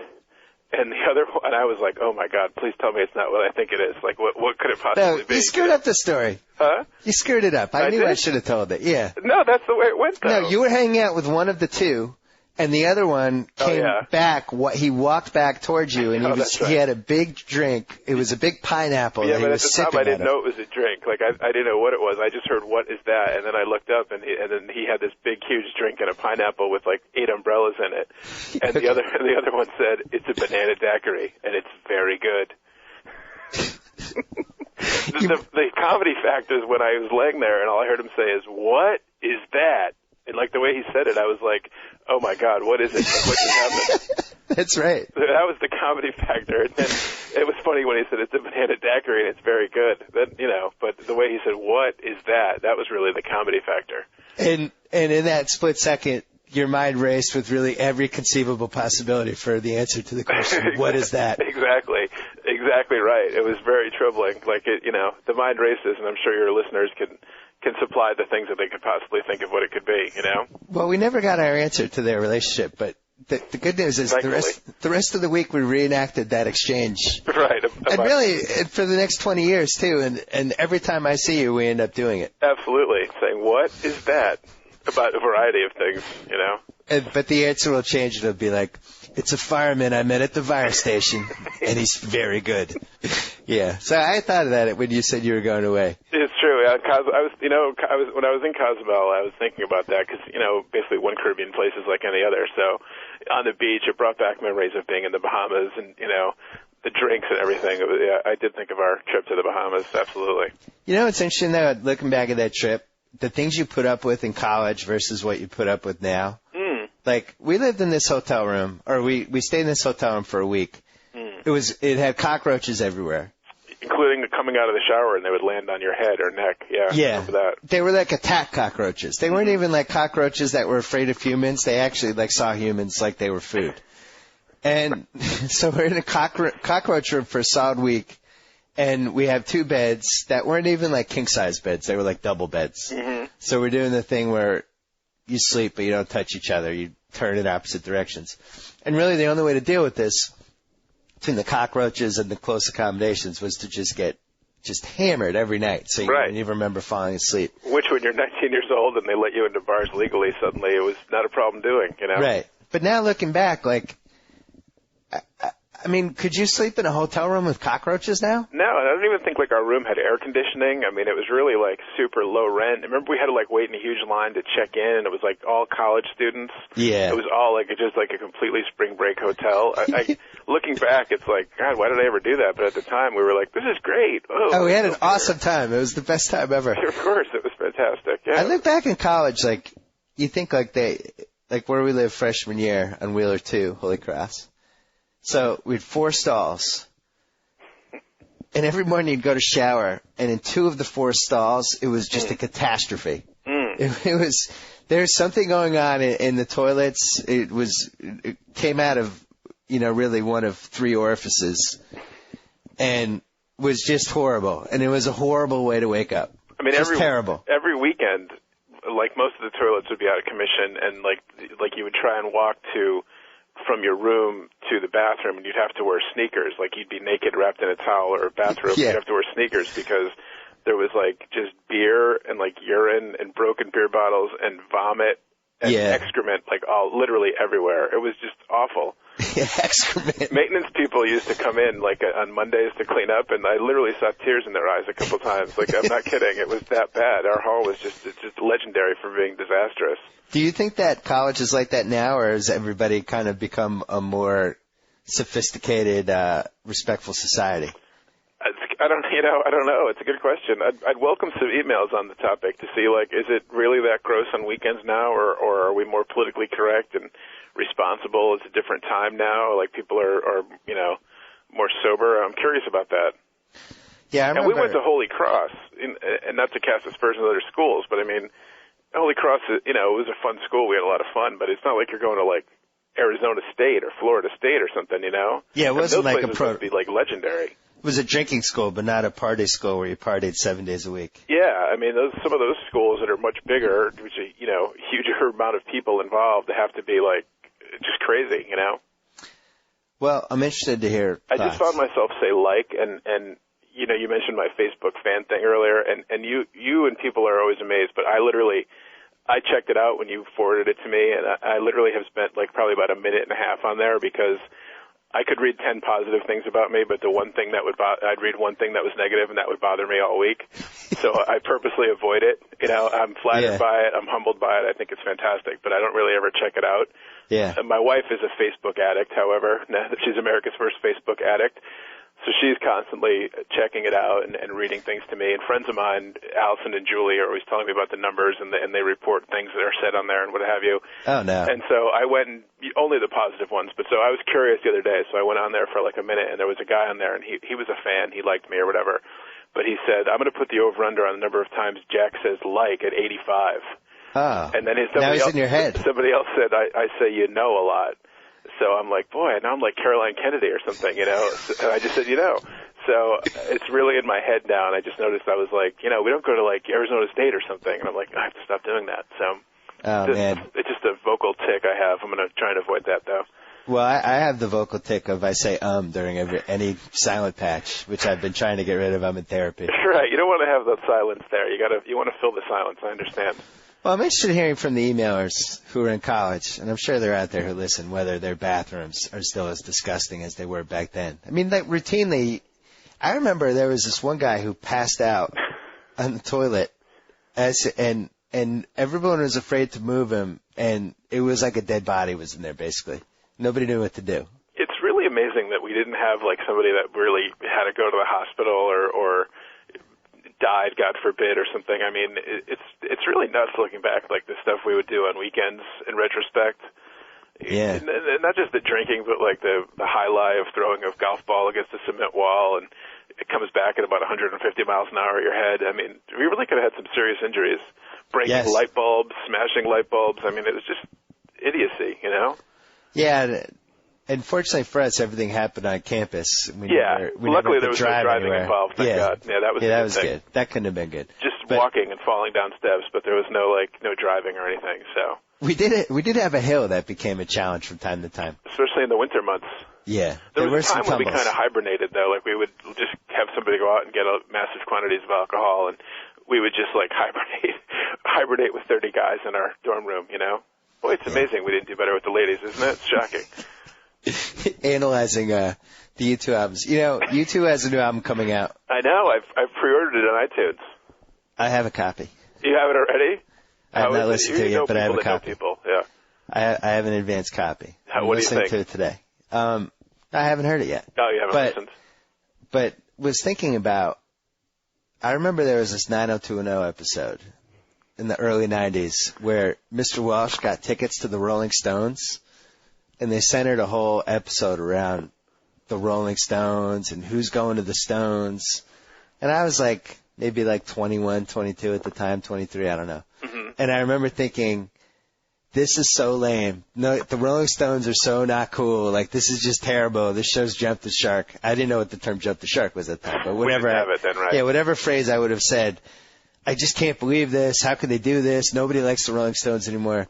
And the other one, I was like, "Oh my God, please tell me it's not what I think it is. Like, what could it possibly be?" You screwed up the story. Huh? You screwed it up. I knew I should have told it. Yeah. No, that's the way it went, though. No, you were hanging out with one of the two, and the other one came back. He walked back towards you, and he had a big drink. It was a big pineapple. Yeah, that but he at was the time I didn't sipping know it was a drink. Like I didn't know what it was. I just heard, "What is that?" And then I looked up, and then he had this big, huge drink and a pineapple with like 8 umbrellas in it. And the other one said, "It's a banana daiquiri, and it's very good." The comedy factor is when I was laying there, and all I heard him say is, "What is that?" And like the way he said it, I was like, "Oh my God, what is it? Like, what just happened?" That's right. That was the comedy factor. And then it was funny when he said it's a banana daiquiri and it's very good. That, but the way he said, "What is that?" That was really the comedy factor. And in that split second, your mind raced with really every conceivable possibility for the answer to the question, "What is that?" Exactly right. It was very troubling. Like the mind races, and I'm sure your listeners can supply the things that they could possibly think of what it could be, Well, we never got our answer to their relationship, but the good news is the rest of the week we reenacted that exchange. Right. And really, for the next 20 years, too, and every time I see you, we end up doing it. Absolutely. Saying, "What is that?" About a variety of things, But the answer will change. It'll be like, "It's a fireman I met at the fire station, and he's very good." Yeah. So I thought of that when you said you were going away. It's true. When I was in Cozumel, I was thinking about that because, basically one Caribbean place is like any other. So on the beach, it brought back memories of being in the Bahamas and, the drinks and everything. I did think of our trip to the Bahamas. Absolutely. It's interesting though, looking back at that trip, the things you put up with in college versus what you put up with now. Like, we lived in this hotel room, or we stayed in this hotel room for a week. It had cockroaches everywhere. Including coming out of the shower and they would land on your head or neck. Yeah. I remember that. They were like attack cockroaches. They weren't even like cockroaches that were afraid of humans. They actually like saw humans like they were food. And so we're in a cockroach room for a solid week. And we have 2 beds that weren't even like king-size beds. They were like double beds. So we're doing the thing where you sleep, but you don't touch each other. You turn in opposite directions. And really the only way to deal with this, between the cockroaches and the close accommodations, was to just get hammered every night. So you didn't even remember falling asleep. Which, when you're 19 years old and they let you into bars legally, suddenly it was not a problem doing, Right. But now looking back, like, I mean, could you sleep in a hotel room with cockroaches now? No, I don't even think like our room had air conditioning. I mean, it was really like super low rent. I remember we had to like wait in a huge line to check in, and it was like all college students. Yeah. It was all like just like a completely spring break hotel. Looking back, it's like, God, why did I ever do that? But at the time, we were like, this is great. Oh, we had an awesome time. It was the best time ever. Of course, it was fantastic. Yeah. I look back in college, like you think like where we lived freshman year on Wheeler 2, Holy Cross. So we had 4 stalls, and every morning you'd go to shower, and in 2 of the 4 stalls, it was just a catastrophe. It was, there's something going on in the toilets. It came out of, really one of 3 orifices, and was just horrible. And it was a horrible way to wake up. I mean, terrible. Every weekend, like most of the toilets would be out of commission, and like you would try and walk from your room to the bathroom, and you'd have to wear sneakers. Like you'd be naked wrapped in a towel or a bathrobe. Yeah. You'd have to wear sneakers because there was like just beer and like urine and broken beer bottles and vomit and excrement like literally everywhere. It was just awful. Excrement. Maintenance people used to come in like on Mondays to clean up, and I literally saw tears in their eyes a couple times. Like, I'm not kidding. It was that bad. Our hall was just legendary for being disastrous. Do you think that college is like that now, or has everybody kind of become a more sophisticated, respectful society? I don't know. It's a good question. I'd welcome some emails on the topic to see, like, is it really that gross on weekends now, or are we more politically correct and responsible? It's a different time now. Like, people are more sober. I'm curious about that. Yeah, I remember. And we went to Holy Cross, and not to cast aspersions on other schools, but I mean, Holy Cross, it was a fun school. We had a lot of fun, but it's not like you're going to like Arizona State or Florida State or something, Yeah, it wasn't like those places would be like legendary. It was a drinking school, but not a party school where you partied 7 days a week. Yeah, I mean, some of those schools that are much bigger, which huger amount of people involved, have to be like just crazy, Well, I'm interested to hear thoughts. I just found myself say and you mentioned my Facebook fan thing earlier, and you and people are always amazed, but I checked it out when you forwarded it to me, and I literally have spent like probably about a minute and a half on there because I could read 10 positive things about me, but the one thing that I'd read one thing that was negative, and that would bother me all week. So I purposely avoid it. I'm flattered by it. I'm humbled by it. I think it's fantastic, but I don't really ever check it out. Yeah. And my wife is a Facebook addict, however. She's America's first Facebook addict. So she's constantly checking it out and reading things to me. And friends of mine, Allison and Julie, are always telling me about the numbers, and they report things that are said on there and what have you. Oh, no. And so I went, and only the positive ones, but so I was curious the other day. So I went on there for like a minute, and there was a guy on there, and he was a fan. He liked me or whatever. But he said, I'm going to put the over-under on the number of times Jack says like at 85. Oh. And then now he's in your head. Somebody else said, I say you know a lot. So I'm like, boy, now I'm like Caroline Kennedy or something, And I just said, So it's really in my head now, and I just noticed I was like, we don't go to like Arizona State or something. And I'm like, I have to stop doing that. So man. It's just a vocal tick I have. I'm going to try and avoid that, though. Well, I have the vocal tick of I say during any silent patch, which I've been trying to get rid of. I'm in therapy. Right. You don't want to have that silence there. You want to fill the silence. I understand. Well, I'm interested in hearing from the emailers who are in college, and I'm sure they're out there who listen, whether their bathrooms are still as disgusting as they were back then. I mean, like routinely, I remember there was this one guy who passed out on the toilet, and everyone was afraid to move him, and it was like a dead body was in there, basically. Nobody knew what to do. It's really amazing that we didn't have like somebody that really had to go to the hospital or died, God forbid, or something. I mean, it's really nuts looking back, like the stuff we would do on weekends in retrospect. Yeah. And not just the drinking, but like the highlight of throwing a golf ball against a cement wall, and it comes back at about 150 miles an hour at your head. I mean, we really could have had some serious injuries. Breaking light bulbs, smashing light bulbs. I mean, it was just idiocy, Yeah. And fortunately for us, everything happened on campus. Luckily there was no driving involved, thank God. Yeah, that was good. That couldn't have been good. Just walking and falling down steps, but there was no driving or anything, so. We did have a hill that became a challenge from time to time. Especially in the winter months. Yeah. There was a time when we kind of hibernated, though. Like, we would just have somebody go out and get massive quantities of alcohol, and we would just, like, hibernate with 30 guys in our dorm room, Boy, it's amazing we didn't do better with the ladies, isn't it? It's shocking. analyzing the U2 albums. You know, U2 has a new album coming out. I know. I've pre-ordered it on iTunes. I have a copy. You have it already? I have not listened to it yet, but I have a copy. Yeah. I have an advanced copy. I'm what do you listening think? to it today. I haven't heard it yet. Oh, you haven't listened? But was thinking about, I remember there was this 90210 episode in the early 90s where Mr. Walsh got tickets to the Rolling Stones, and they centered a whole episode around the Rolling Stones and who's going to the Stones. And I was like, maybe like 21, 22 at the time, 23, I don't know. Mm-hmm. And I remember thinking, this is so lame. No, the Rolling Stones are so not cool. Like, this is just terrible. This show's Jump the Shark. I didn't know what the term Jump the Shark was at the time, but whatever. We didn't have it then, right? Yeah, whatever phrase I would have said, I just can't believe this. How could they do this? Nobody likes the Rolling Stones anymore.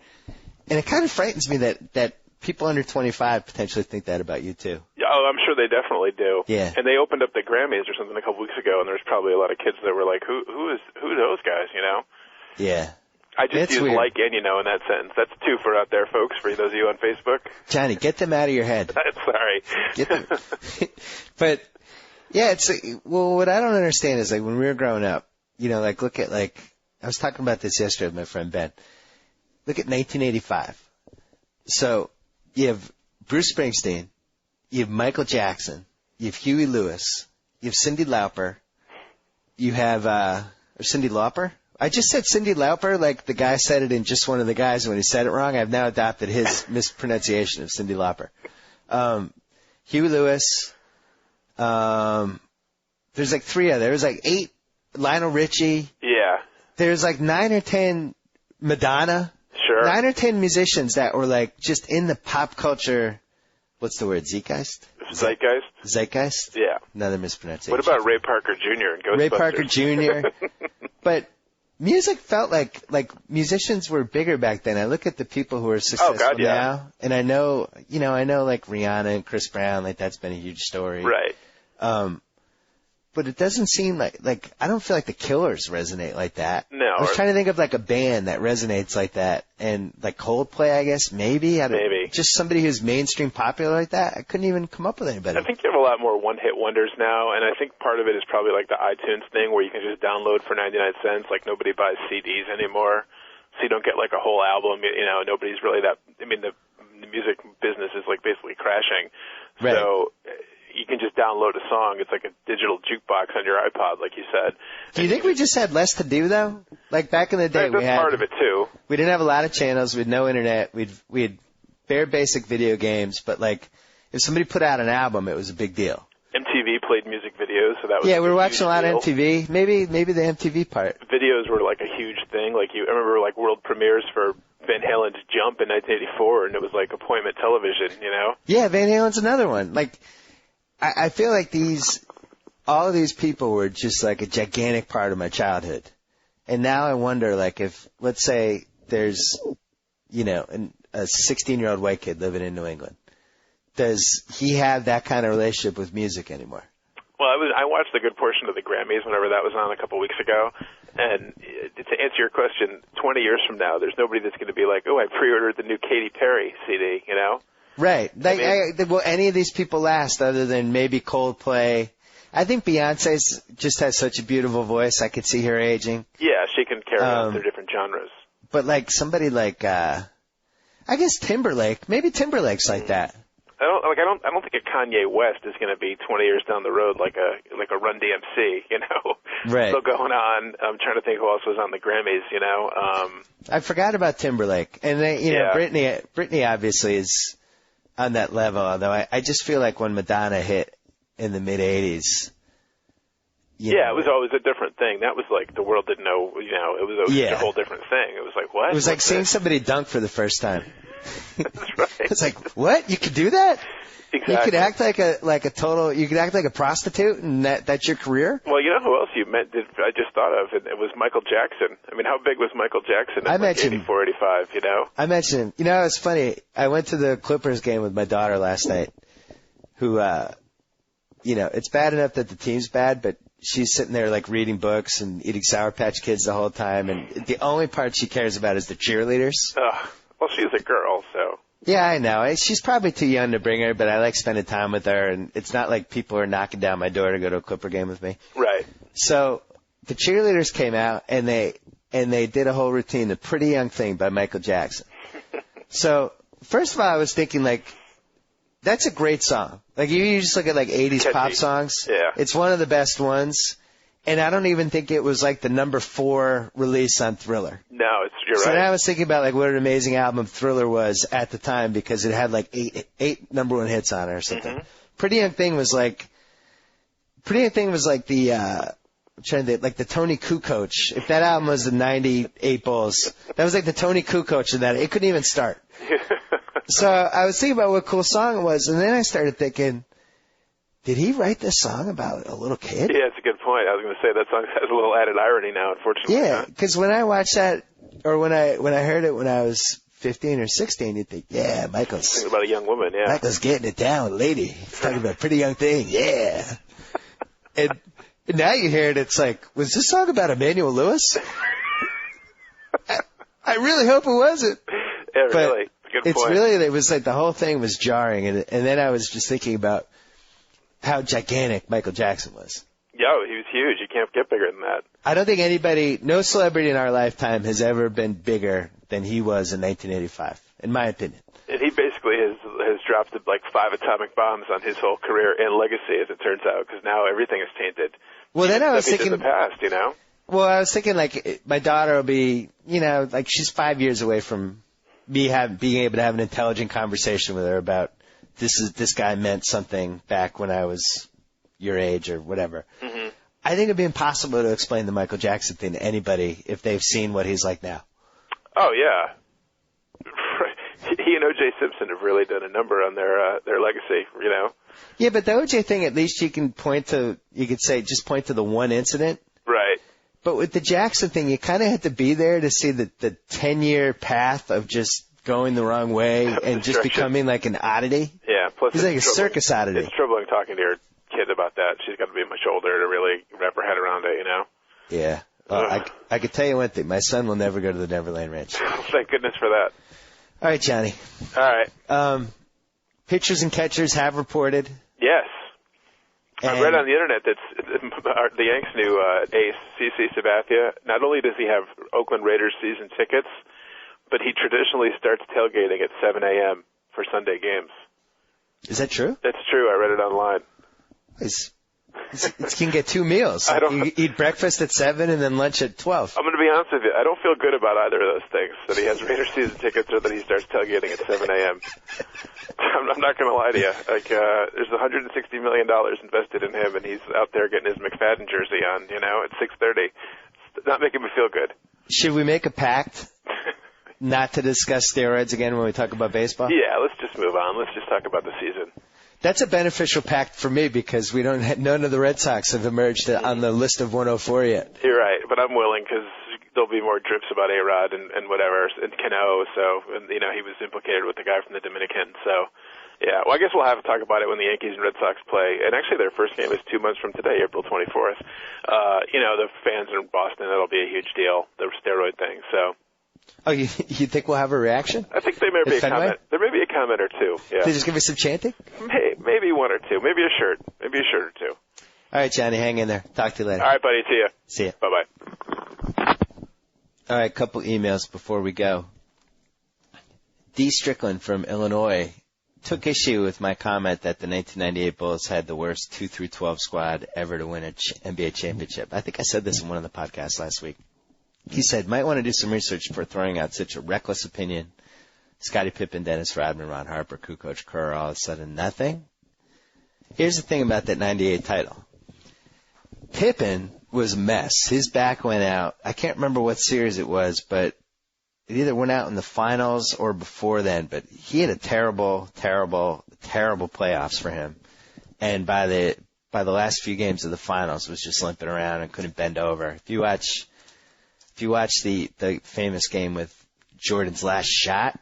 And it kind of frightens me that people under 25 potentially think that about you too. Oh, I'm sure they definitely do. Yeah. And they opened up the Grammys or something a couple weeks ago, and there's probably a lot of kids that were like, who are those guys, you know? Yeah. I just use weird. like and, you know, in that sentence. That's two for out there, folks, for those of you on Facebook. Johnny, get them out of your head. Sorry. Get them. But, yeah, well, what I don't understand is, like, when we were growing up, you know, like, look at, like, I was talking about this yesterday with my friend Ben. Look at 1985. So, you have Bruce Springsteen, you have Michael Jackson, you have Huey Lewis, you have Cyndi Lauper, you have, or Cyndi Lauper? I just said Cyndi Lauper, like the guy said it in Just One of the Guys, and when he said it wrong, I've now adopted his mispronunciation of Cyndi Lauper. Huey Lewis, there's like three other, there's like 8, Lionel Richie. Yeah. There's like 9 or 10, Madonna. Sure. 9 or 10 musicians that were like just in the pop culture, what's the word, zeitgeist? Zeitgeist? Zeitgeist? Yeah. Another mispronunciation. What about Ray Parker Jr. and Ghostbusters? Ray Parker Jr. But music felt like musicians were bigger back then. I look at the people who are successful now, and I know like Rihanna and Chris Brown, like that's been a huge story. Right. But it doesn't seem like I don't feel like the Killers resonate like that. No. I was trying to think of like a band that resonates like that, and like Coldplay, I guess maybe. Maybe. Just somebody who's mainstream popular like that. I couldn't even come up with anybody. I think you have a lot more one-hit wonders now, and I think part of it is probably like the iTunes thing where you can just download for 99 cents. Like nobody buys CDs anymore, so you don't get like a whole album. You know, nobody's really that. I mean, the music business is like basically crashing. Right. So you can just download a song. It's like a digital jukebox on your iPod, like you said. Do you think we just had less to do though? Like back in the day, that's part of it too. We didn't have a lot of channels. We had no internet. We had bare basic video games. But like, if somebody put out an album, it was a big deal. MTV played music videos, so that was we were watching a lot deal. of MTV. Maybe the MTV part. Videos were like a huge thing. Like I remember like world premieres for Van Halen's Jump in 1984, and it was like appointment television. You know? Yeah, Van Halen's another one. Like, I feel like all of these people were just like a gigantic part of my childhood. And now I wonder, like, if, let's say there's, you know, a 16-year-old white kid living in New England, does he have that kind of relationship with music anymore? Well, I watched a good portion of the Grammys whenever that was on a couple weeks ago. And to answer your question, 20 years from now, there's nobody that's going to be like, oh, I pre-ordered the new Katy Perry CD, you know? Right. Will any of these people last other than maybe Coldplay? I think Beyonce just has such a beautiful voice. I could see her aging. Yeah, she can carry on through different genres. But like somebody like, I guess Timberlake. Maybe Timberlake's like that. I don't think a Kanye West is going to be 20 years down the road like a Run DMC, you know. Right. Still going on. I'm trying to think who else was on the Grammys, you know. I forgot about Timberlake, and they, know, Britney obviously is on that level. Although I just feel like when Madonna hit in the mid '80s. It was always a different thing. That was like the world didn't know, you know. It was a whole different thing. It was like what? It was like seeing somebody dunk for the first time. That's right. It's like, what? You could do that? Exactly. You could act you could act like a prostitute, and that's your career? Well, you know who else I just thought of? It was Michael Jackson. I mean, how big was Michael Jackson in 84, 85, you know? I mentioned him. You know, it's funny. I went to the Clippers game with my daughter last night, who, you know, it's bad enough that the team's bad, but she's sitting there like reading books and eating Sour Patch Kids the whole time, and the only part she cares about is the cheerleaders. Well, she's a girl, so. Yeah, I know. She's probably too young to bring her, but I like spending time with her, and it's not like people are knocking down my door to go to a Clipper game with me. Right. So the cheerleaders came out, and they did a whole routine, The Pretty Young Thing by Michael Jackson. So first of all, I was thinking, like, that's a great song. Like, you just look at, like, 80s Catchy. pop songs. Yeah. It's one of the best ones. And I don't even think it was, like, the number 4 release on Thriller. No, you're So right. then I was thinking about, like, what an amazing album Thriller was at the time because it had, like, eight number 1 hits on it or something. Mm-hmm. Pretty Young Thing was like the, I'm trying to think, like the Tony Kukoc. If that album was the 98 Bulls, that was like the Tony Kukoc of that. It couldn't even start. So I was thinking about what a cool song it was, and then I started thinking, did he write this song about a little kid? Yeah, it's a good point. I was going to say that song has a little added irony now, unfortunately. Yeah, because when I watched that, or when I heard it when I was 15 or 16, you'd think, yeah, Michael's Think about a young woman, yeah. Michael's getting it down, lady. He's talking about a pretty young thing, yeah. And now you hear it, it's like, was this song about Emmanuel Lewis? I really hope it wasn't. Yeah, But really. Good it's point. really, it was like the whole thing was jarring, and then I was just thinking about how gigantic Michael Jackson was. Yo, he was huge. You can't get bigger than that. I don't think no celebrity in our lifetime has ever been bigger than he was in 1985, in my opinion. And he basically has dropped like 5 atomic bombs on his whole career and legacy, as it turns out, because now everything is tainted. Well, then I was Stuff he did thinking, in the past, you know? well, I was thinking like my daughter will be, like she's 5 years away from me being able to have an intelligent conversation with her about this guy meant something back when I was your age or whatever. Mm-hmm. I think it'd be impossible to explain the Michael Jackson thing to anybody if they've seen what he's like now. Oh, yeah. He and O.J. Simpson have really done a number on their legacy, you know? Yeah, but the OJ thing, at least you could say, just point to the one incident. Right. But with the Jackson thing, you kind of had to be there to see the 10-year path of just going the wrong way and just becoming like an oddity. Yeah, plus He's like a circus oddity. It's troubling talking to your kid about that. She's got to be much older to really wrap her head around it, you know? Yeah. Well, I could tell you one thing. My son will never go to the Neverland Ranch. Thank goodness for that. All right, Johnny. All right. Pitchers and catchers have reported. Yes. And I read on the internet that the Yanks' new ace, CC Sabathia, not only does he have Oakland Raiders season tickets, but he traditionally starts tailgating at 7 a.m. for Sunday games. Is that true? That's true. I read it online. He can get 2 meals. You eat breakfast at 7 and then lunch at 12. I'm going to be honest with you. I don't feel good about either of those things, that he has Raiders season tickets or that he starts tailgating at 7 a.m. I'm not going to lie to you. Like, there's $160 million invested in him, and he's out there getting his McFadden jersey on, at 6:30. It's not making me feel good. Should we make a pact not to discuss steroids again when we talk about baseball? Yeah, let's just move on. Let's just talk about the season. That's a beneficial pact for me because none of the Red Sox have emerged on the list of 104 yet. You're right, but I'm willing because there'll be more drips about A-Rod and whatever, and Cano, and he was implicated with the guy from the Dominican, so, yeah. Well, I guess we'll have to talk about it when the Yankees and Red Sox play, and actually their first game is 2 months from today, April 24th. The fans in Boston, that'll be a huge deal, the steroid thing, so. Oh, you think we'll have a reaction? I think there may be a comment. There may be a comment or two. Yeah. They just give me some chanting? Maybe one or two. Maybe a shirt. Maybe a shirt or two. All right, Johnny, hang in there. Talk to you later. All right, buddy. See ya. See ya. Bye-bye. All right, couple emails before we go. D. Strickland from Illinois took issue with my comment that the 1998 Bulls had the worst 2-12 squad ever to win an NBA championship. I think I said this in one of the podcasts last week. He said, might want to do some research before throwing out such a reckless opinion. Scottie Pippen, Dennis Rodman, Ron Harper, Kukoc, Kerr, all of a sudden nothing. Here's the thing about that 98 title. Pippen was a mess. His back went out. I can't remember what series it was, but it either went out in the finals or before then. But he had a terrible, terrible, terrible playoffs for him. And by the last few games of the finals, was just limping around and couldn't bend over. If you watch the famous game with Jordan's last shot,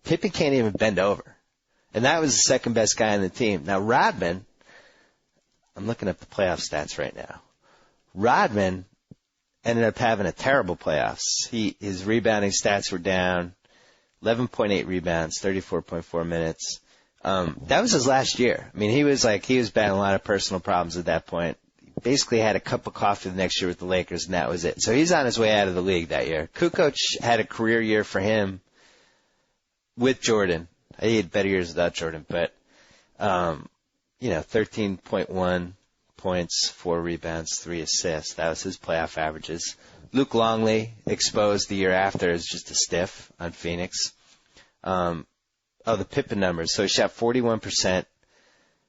Pippen can't even bend over. And that was the second best guy on the team. Now, Rodman, I'm looking up the playoff stats right now. Rodman ended up having a terrible playoffs. His rebounding stats were down. 11.8 rebounds, 34.4 minutes. That was his last year. I mean, he was battling a lot of personal problems at that point. Basically had a cup of coffee the next year with the Lakers, and that was it. So he's on his way out of the league that year. Kukoc had a career year for him with Jordan. He had better years without Jordan, but 13.1 points, 4 rebounds, 3 assists. That was his playoff averages. Luke Longley, exposed the year after as just a stiff on Phoenix. The Pippen numbers. So he shot 41%,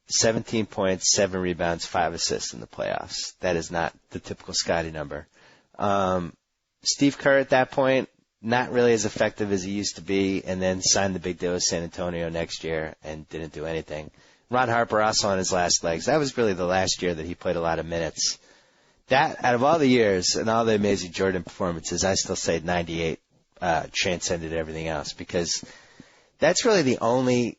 17 points, 7 rebounds, 5 assists in the playoffs. That is not the typical Scotty number. Steve Kerr at that point, not really as effective as he used to be, and then signed the big deal with San Antonio next year and didn't do anything. Ron Harper also on his last legs. That was really the last year that he played a lot of minutes. That, out of all the years and all the amazing Jordan performances, I still say 98 transcended everything else, because that's really the only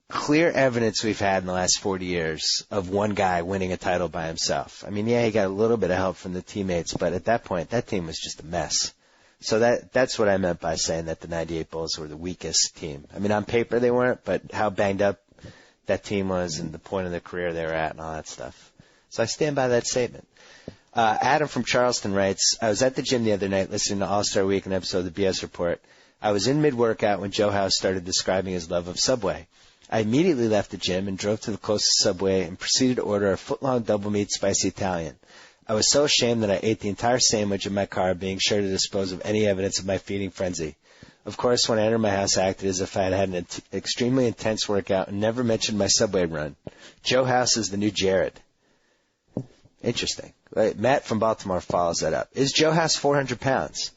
clear evidence we've had in the last 40 years of one guy winning a title by himself. I mean, yeah, he got a little bit of help from the teammates, but at that point, that team was just a mess. So that's what I meant by saying that the 98 Bulls were the weakest team. I mean, on paper they weren't, but how banged up that team was and the point of their career they were at and all that stuff. So I stand by that statement. Adam from Charleston writes, I was at the gym the other night listening to All-Star Week, an episode of the BS Report. I was in mid-workout when Joe House started describing his love of Subway. I immediately left the gym and drove to the closest Subway and proceeded to order a foot-long double meat spicy Italian. I was so ashamed that I ate the entire sandwich in my car, being sure to dispose of any evidence of my feeding frenzy. Of course, when I entered my house, I acted as if I had had an extremely intense workout and never mentioned my Subway run. Joe House is the new Jared. Interesting. Right, Matt from Baltimore follows that up. Is Joe House 400 pounds?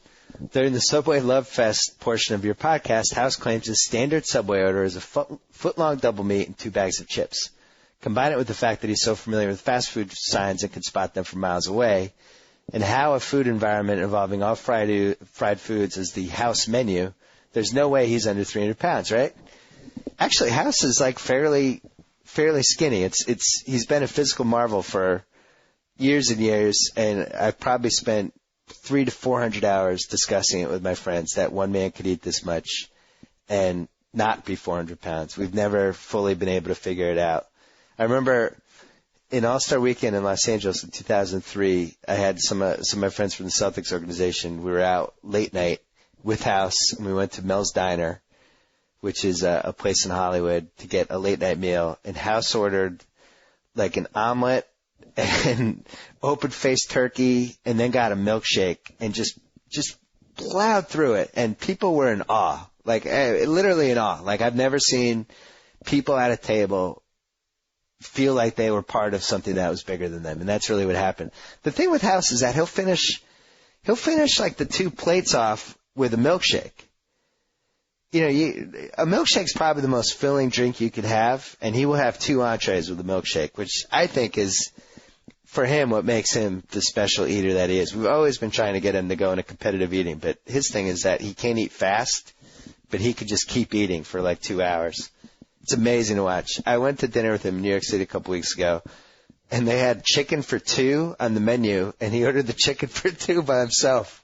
During the Subway Love Fest portion of your podcast, House claims his standard Subway order is a foot-long double meat and 2 bags of chips. Combine it with the fact that he's so familiar with fast food signs and can spot them from miles away, and how a food environment involving all fried foods is the House menu, there's no way he's under 300 pounds, right? Actually, House is like fairly skinny. He's been a physical marvel for years and years, and I've probably spent 300 to 400 hours discussing it with my friends that one man could eat this much and not be 400 pounds. We've never fully been able to figure it out. I remember in All-Star Weekend in Los Angeles in 2003, I had some of my friends from the Celtics organization. We were out late night with House, and we went to Mel's Diner, which is a place in Hollywood, to get a late night meal. And House ordered like an omelet and open-faced turkey, and then got a milkshake, and just plowed through it. And people were in awe, like literally in awe. Like I've never seen people at a table feel like they were part of something that was bigger than them, and that's really what happened. The thing with House is that he'll finish like the 2 plates off with a milkshake. You know, a milkshake's probably the most filling drink you could have, and he will have 2 entrees with a milkshake, which I think is, for him, what makes him the special eater that he is. We've always been trying to get him to go into competitive eating, but his thing is that he can't eat fast, but he could just keep eating for like 2 hours. It's amazing to watch. I went to dinner with him in New York City a couple weeks ago, and they had chicken for 2 on the menu, and he ordered the chicken for 2 by himself,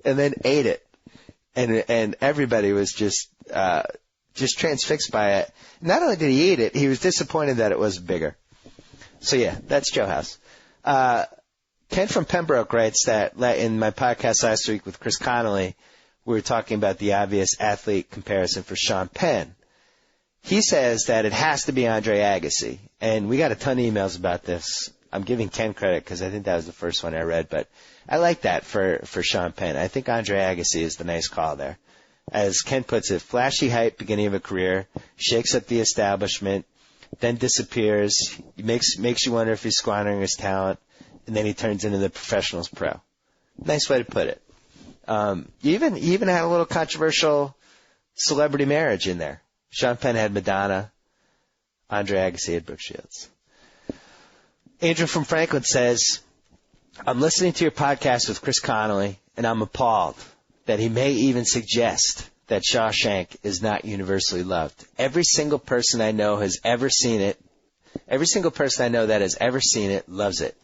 and then ate it. And everybody was just transfixed by it. Not only did he eat it, he was disappointed that it wasn't bigger. So yeah, that's Joe House. Ken from Pembroke writes that in my podcast last week with Chris Connolly, we were talking about the obvious athlete comparison for Sean Penn. He says that it has to be Andre Agassi, and we got a ton of emails about this. I'm giving Ken credit because I think that was the first one I read, but I like that for Sean Penn. I think Andre Agassi is the nice call there. As Ken puts it, flashy hype beginning of a career, shakes up the establishment, then disappears, makes you wonder if he's squandering his talent, and then he turns into the professionals pro. Nice way to put it. You even had a little controversial celebrity marriage in there. Sean Penn had Madonna. Andre Agassi had Brooke Shields. Andrew from Franklin says, I'm listening to your podcast with Chris Connolly, and I'm appalled that he may even suggest that Shawshank is not universally loved. Every single person I know has ever seen it. Every single person I know that has ever seen it loves it.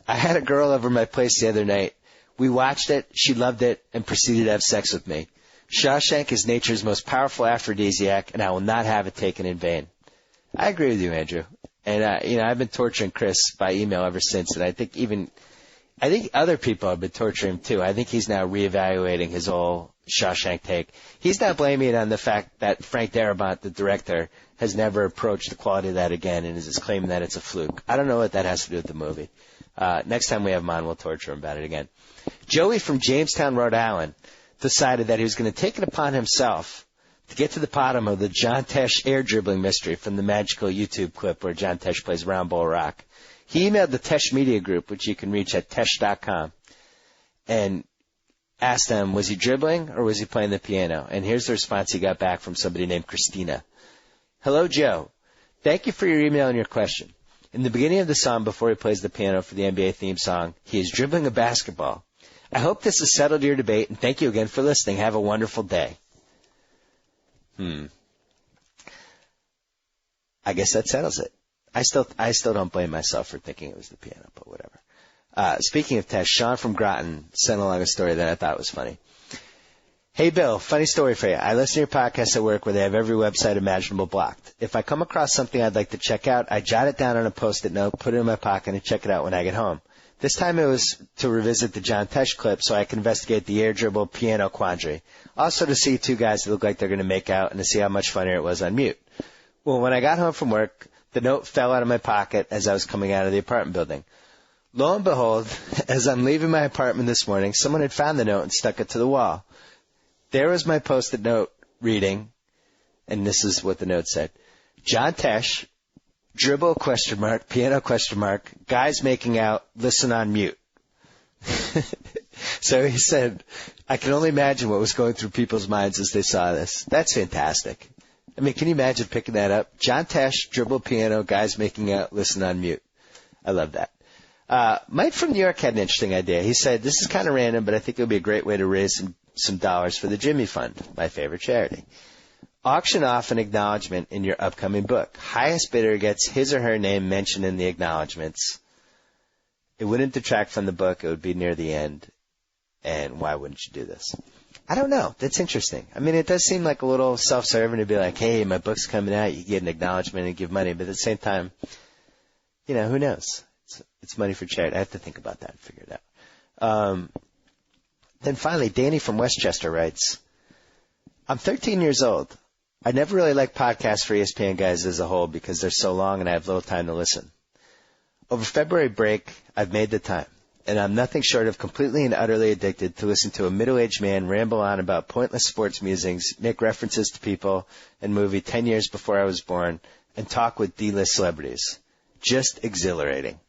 I had a girl over my place the other night. We watched it, she loved it, and proceeded to have sex with me. Shawshank is nature's most powerful aphrodisiac, and I will not have it taken in vain. I agree with you, Andrew. And, I've been torturing Chris by email ever since, and I think other people have been torturing him, too. I think he's now reevaluating his whole Shawshank take. He's not blaming it on the fact that Frank Darabont, the director, has never approached the quality of that again and is just claiming that it's a fluke. I don't know what that has to do with the movie. Next time we have him on, we'll torture him about it again. Joey from Jamestown, Rhode Island, decided that he was going to take it upon himself to get to the bottom of the John Tesh air dribbling mystery from the magical YouTube clip where John Tesh plays Round Bowl Rock. He emailed the Tesh Media Group, which you can reach at tesh.com, and asked them, was he dribbling or was he playing the piano? And here's the response he got back from somebody named Christina. Hello, Joe. Thank you for your email and your question. In the beginning of the song, before he plays the piano for the NBA theme song, he is dribbling a basketball. I hope this has settled your debate, and thank you again for listening. Have a wonderful day. I guess that settles it. I still don't blame myself for thinking it was the piano, but whatever. Speaking of Tesh, Sean from Groton sent along a story that I thought was funny. Hey, Bill, funny story for you. I listen to your podcast at work where they have every website imaginable blocked. If I come across something I'd like to check out, I jot it down on a Post-it note, put it in my pocket, and check it out when I get home. This time it was to revisit the John Tesh clip so I can investigate the air dribble piano quandary. Also to see two guys that look like they're going to make out and to see how much funnier it was on mute. Well, when I got home from work, the note fell out of my pocket as I was coming out of the apartment building. Lo and behold, as I'm leaving my apartment this morning, someone had found the note and stuck it to the wall. There was my Post-it note reading, and this is what the note said. John Tesh, dribble ? Piano ? Guys making out, listen on mute. So he said, I can only imagine what was going through people's minds as they saw this. That's fantastic. I mean, can you imagine picking that up? John Tesh, dribble piano, guys making out, listen on mute. I love that. Mike from New York had an interesting idea. He said, this is kind of random, but I think it would be a great way to raise some dollars for the Jimmy Fund, my favorite charity. Auction off an acknowledgement in your upcoming book. Highest bidder gets his or her name mentioned in the acknowledgements. It wouldn't detract from the book. It would be near the end. And why wouldn't you do this? I don't know. That's interesting. I mean, it does seem like a little self-serving to be like, hey, my book's coming out. You get an acknowledgement and give money. But at the same time, who knows? It's money for charity. I have to think about that and figure it out. Then finally, Danny from Westchester writes, I'm 13 years old. I never really liked podcasts for ESPN guys as a whole because they're so long and I have little time to listen. Over February break, I've made the time, and I'm nothing short of completely and utterly addicted to listen to a middle-aged man ramble on about pointless sports musings, make references to people and movie 10 years before I was born, and talk with D-list celebrities. Just exhilarating.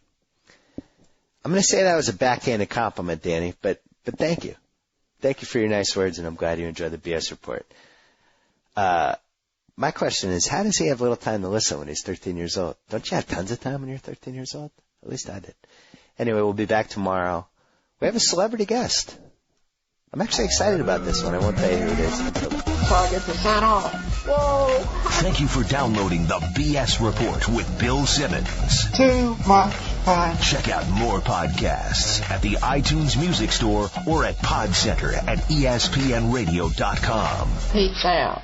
I'm going to say that was a backhanded compliment, Danny, but thank you. Thank you for your nice words, and I'm glad you enjoyed the BS report. My question is, how does he have little time to listen when he's 13 years old? Don't you have tons of time when you're 13 years old? At least I did. Anyway, we'll be back tomorrow. We have a celebrity guest. I'm actually excited about this one. I won't tell you who it is until So I get to sign off. Whoa! Thank you for downloading the BS Report with Bill Simmons. Too much fun. Check out more podcasts at the iTunes Music Store or at Pod Center at ESPNradio.com. Peace out.